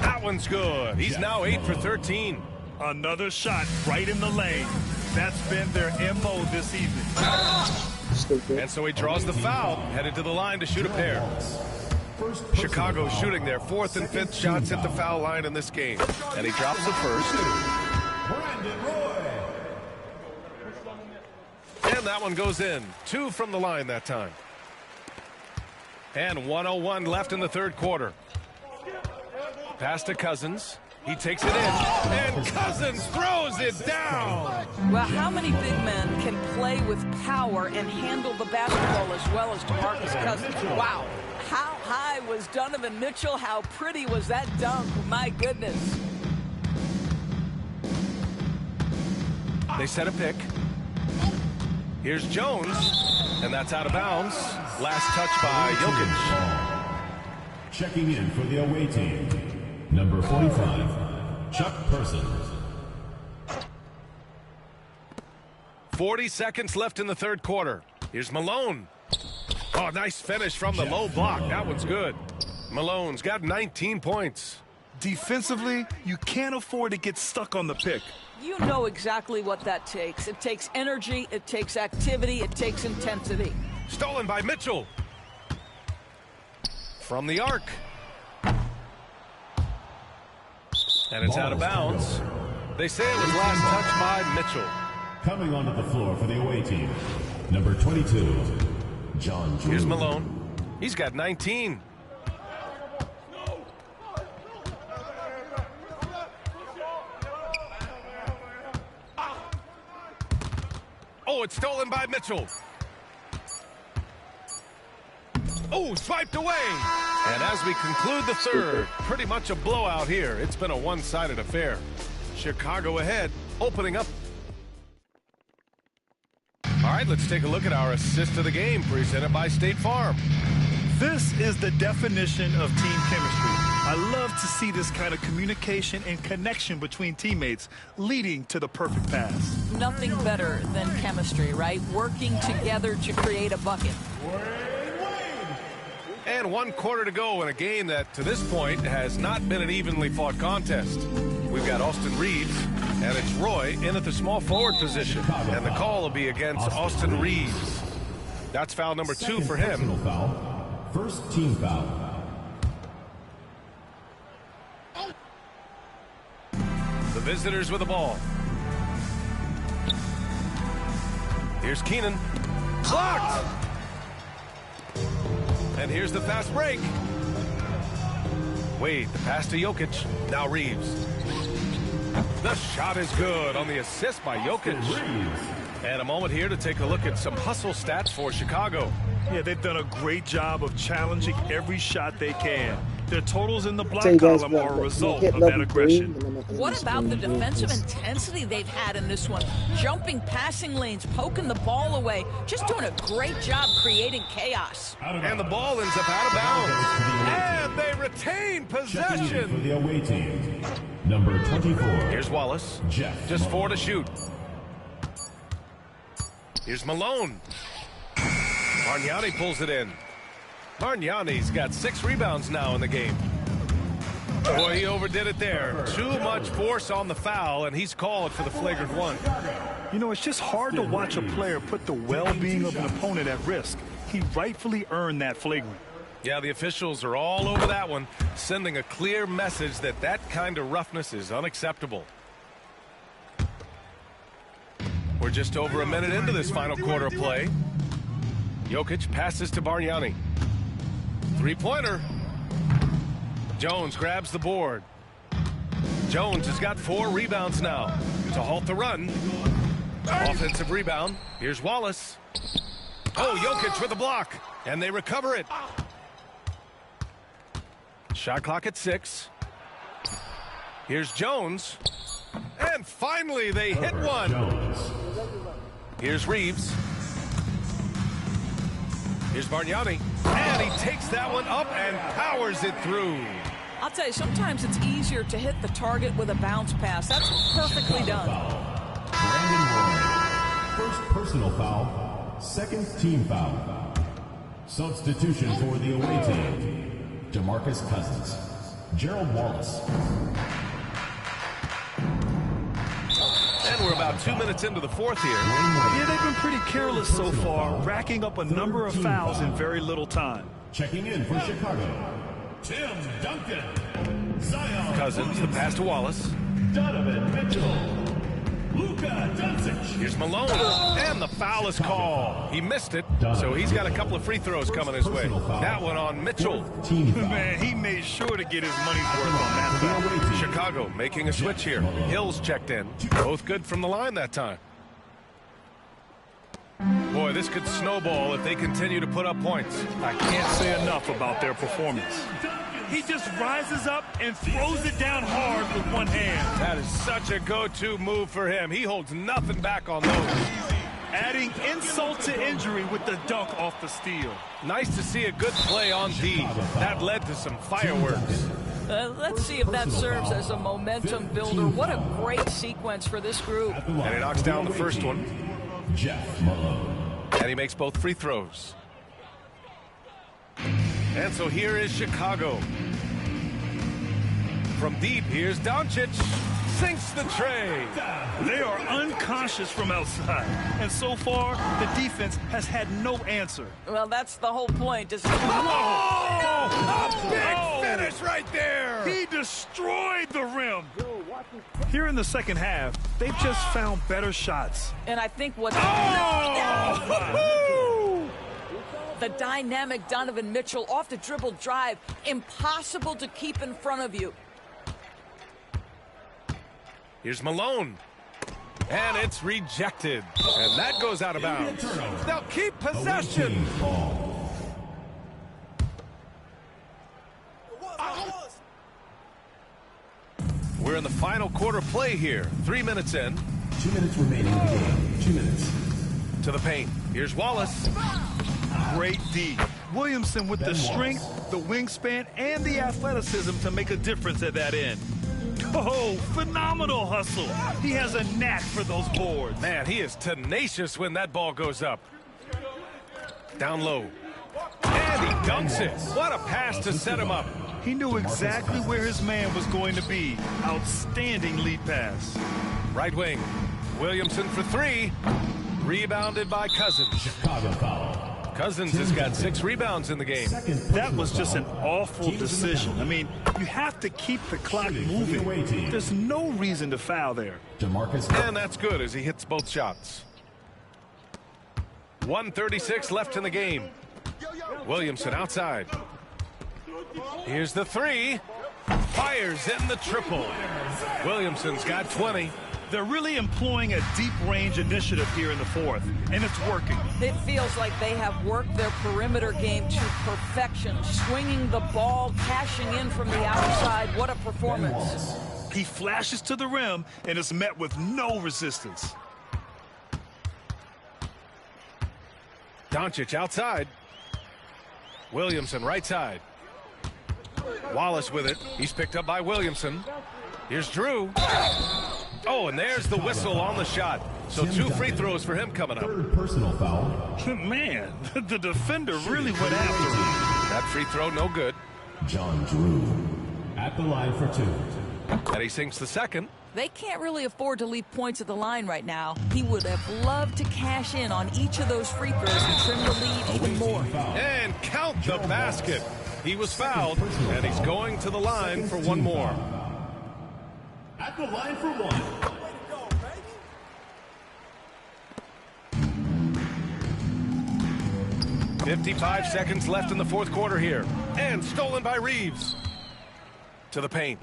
That one's good. He's now 8 for 13. Another shot right in the lane. That's been their MO this evening. And so he draws the foul, headed to the line to shoot a pair. Chicago shooting their 4th and 5th shots at the foul line in this game. And he drops the first. And that one goes in. 2 from the line that time. And 1:01 left in the third quarter. Pass to Cousins. He takes it in. And Cousins throws it down. Well, how many big men can play with power and handle the basketball as well as DeMarcus Cousins? Wow. How high was Donovan Mitchell? How pretty was that dunk? My goodness. They set a pick. Here's Jones. And that's out of bounds. Last touch by Jokic. Checking in for the away team. Number 45, Chuck Persons. 40 seconds left in the third quarter. Here's Malone. Oh, nice finish from the low block. That one's good. Malone's got 19 points. Defensively, you can't afford to get stuck on the pick. You know exactly what that takes. It takes energy, it takes activity, it takes intensity. Stolen by Mitchell. From the arc. And it's out of bounds. They say it was last touched by Mitchell. Coming onto the floor for the away team, number 22, John Drew. Here's Malone. He's got 19. Oh, it's stolen by Mitchell. Oh, swiped away. And as we conclude the third, pretty much a blowout here. It's been a one-sided affair. Chicago ahead, opening up. All right, let's take a look at our assist of the game presented by State Farm. This is the definition of team chemistry. I love to see this kind of communication and connection between teammates leading to the perfect pass. Nothing better than chemistry, right? Working together to create a bucket. And 1 quarter to go in a game that, to this point, has not been an evenly fought contest. We've got Austin Reeves, and it's Roy in at the small forward position. And the call will be against Austin Reeves. That's foul number 2 for him. Personal foul. First team foul. The visitors with the ball. Here's Keenan. Blocked! And here's the fast break. Wade, the pass to Jokic. Now Reeves. The shot is good on the assist by Jokic. And a moment here to take a look at some hustle stats for Chicago. Yeah, they've done a great job of challenging every shot they can. Their totals in the block guys column what, are a result hit of level that aggression. 3, What about the defensive intensity they've had in this one? Jumping passing lanes, poking the ball away, just doing a great job creating chaos. And the ball ends up out of bounds. And they retain For possession. the away team, number 24. Here's Wallace. Jeff Just 4 to Malone. shoot. Here's Malone. Bargnani pulls it in. Bargnani's got 6 rebounds now in the game. Boy, he overdid it there. Too much force on the foul, and he's called for the flagrant 1. You know, it's just hard to watch a player put the well-being of an opponent at risk. He rightfully earned that flagrant. Yeah, the officials are all over that one, sending a clear message that that kind of roughness is unacceptable. We're just over a minute into this final quarter of play. Jokic passes to Bargnani. 3-pointer. Jones grabs the board. Jones has got 4 rebounds now to halt the run. Offensive rebound. Here's Wallace. Oh, Jokic with a block. And they recover it. Shot clock at 6. Here's Jones. And finally, they hit one. Here's Reeves. Here's Bargnani. And he takes that one up and powers it through. I'll tell you, sometimes it's easier to hit the target with a bounce pass. That's perfectly done. Brandon Roy. First personal foul. Second team foul. Substitution for the away team. DeMarcus Cousins. Gerald Wallace. And we're about 2 minutes into the 4th here. Yeah, they've been pretty careless so far, racking up a number of fouls in very little time. Checking in for Chicago, Tim Duncan. Zion Cousins, the pass to Wallace. Donovan Mitchell. Luka Doncic. Here's Malone. And the foul is called. He missed it, so he's got a couple of free throws coming his way. That one on Mitchell. Team foul. Man, he made sure to get his money's worth on that foul. Chicago making a switch here. Hill's checked in. Both good from the line that time. Boy, this could snowball if they continue to put up points. I can't say enough about their performance. He just rises up and throws it down hard with one hand. That is such a go-to move for him. He holds nothing back on those. Adding insult to injury with the dunk off the steal. Nice to see a good play on D. That led to some fireworks. Let's see if that serves as a momentum builder. What a great sequence for this group. And he knocks down the first one. Jeff Malone. And he makes both free throws. And so here is Chicago. From deep, here's Doncic. Sinks the tray. They are unconscious from outside. And so far, the defense has had no answer. Well, that's the whole point. A big finish right there. He destroyed the rim. Here in the second half, they've just found better shots. And I think what's the dynamic Donovan Mitchell off the dribble drive, impossible to keep in front of you. Here's Malone. And it's rejected. And that goes out of bounds. They'll keep possession. We're in the final quarter play here. 3 minutes in. 2 minutes remaining in the game. 2 minutes. To the paint. Here's Wallace. Great D. Williamson with the strength, the wingspan, and the athleticism to make a difference at that end. Oh, phenomenal hustle. He has a knack for those boards. Man, he is tenacious when that ball goes up. Down low. And he dunks it. What a pass to set him up. He knew exactly where his man was going to be. Outstanding lead pass. Right wing. Williamson for three. Rebounded by Cousins. Chicago foul. Cousins has got 6 rebounds in the game. That was just an awful decision. I mean, you have to keep the clock moving. There's no reason to foul there. And that's good as he hits both shots. 1:36 left in the game. Williamson outside. Here's the three. Fires in the triple. Williamson's got 20. They're really employing a deep range initiative here in the fourth, and it's working. It feels like they have worked their perimeter game to perfection, swinging the ball, cashing in from the outside. What a performance. He flashes to the rim and is met with no resistance. Doncic outside. Williamson right side. Wallace with it. He's picked up by Williamson. Here's Drew. Oh, and there's the whistle on the shot. So 2 free throws for him coming up. Third personal foul. Man, the defender really went after him. That free throw no good. John Drew at the line for 2. And he sinks the second. They can't really afford to leave points at the line right now. He would have loved to cash in on each of those free throws and trim the lead even more. And count the basket. He was fouled, and he's going to the line for one more. At the line for 1. 55 seconds left in the fourth quarter here. And stolen by Reeves. To the paint.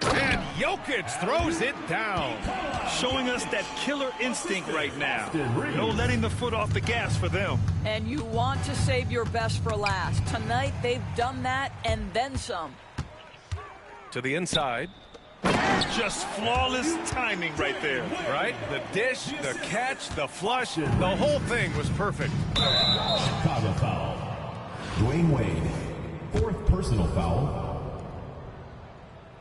And Jokic throws it down. Showing us that killer instinct right now. No letting the foot off the gas for them. And you want to save your best for last. Tonight, they've done that and then some. To the inside. Just flawless timing right there. Right? The dish, the catch, the flush, the whole thing was perfect. Chicago foul. Dwayne Wade. 4th personal foul.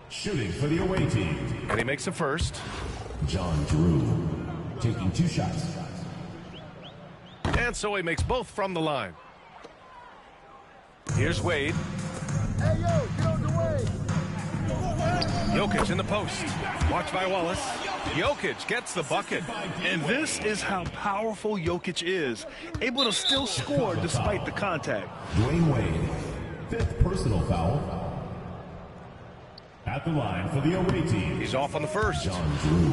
Shooting for the away team. And he makes a first. John Drew taking 2 shots. And so he makes both from the line. Here's Wade. Hey, yo, get on the way. Jokic in the post. Watched by Wallace. Jokic gets the bucket. And this is how powerful Jokic is. Able to still score despite the contact. Dwayne Wade. 5th personal foul. At the line for the away team. He's off on the first. John Drew.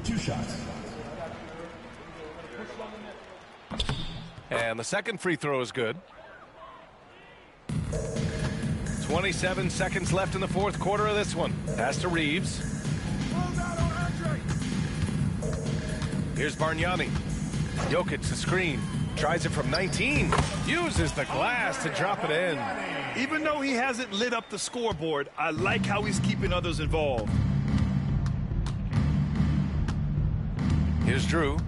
2 shots. And the second free throw is good. 27 seconds left in the fourth quarter of this one. Pass to Reeves. Here's Bargnani. Jokic the screen. Tries it from 19. Uses the glass to drop it in. Even though he hasn't lit up the scoreboard, I like how he's keeping others involved. Here's Drew.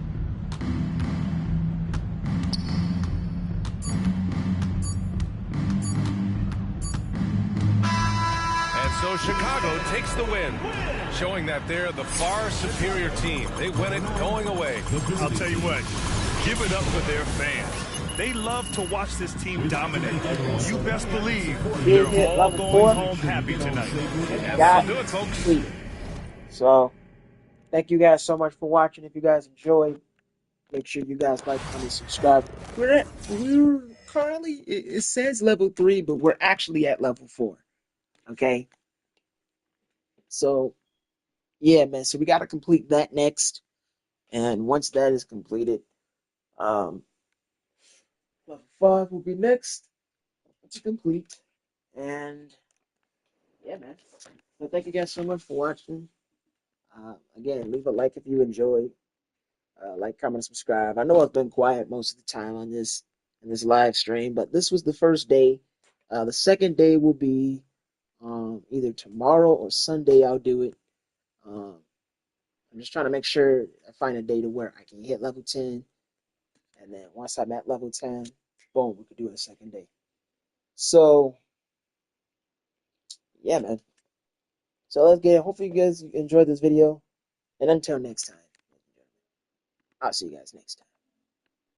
And so Chicago takes the win, showing that they're the far superior team. They win it going away. I'll tell you what, give it up for their fans. They love to watch this team dominate. You best believe they're all going home happy tonight. And that'll do it, folks. So, thank you guys so much for watching. If you guys enjoyed, make sure you guys like, comment, subscribe. We're currently, it says level 3, but we're actually at level 4. Okay? So, yeah, man. So we got to complete that next, and once that is completed, level 5 will be next to complete. And yeah, man. So thank you guys so much for watching. Again, leave a like if you enjoyed. Like, comment, subscribe. I know I've been quiet most of the time on this in this live stream, but this was the first day. The second day will be either tomorrow or Sunday. I'll do it. I'm just trying to make sure I find a day to where I can hit level 10, and then once I'm at level 10, boom, we could do it a second day. So yeah, man. So let's get it. Hopefully you guys enjoyed this video, and until next time, I'll see you guys next time.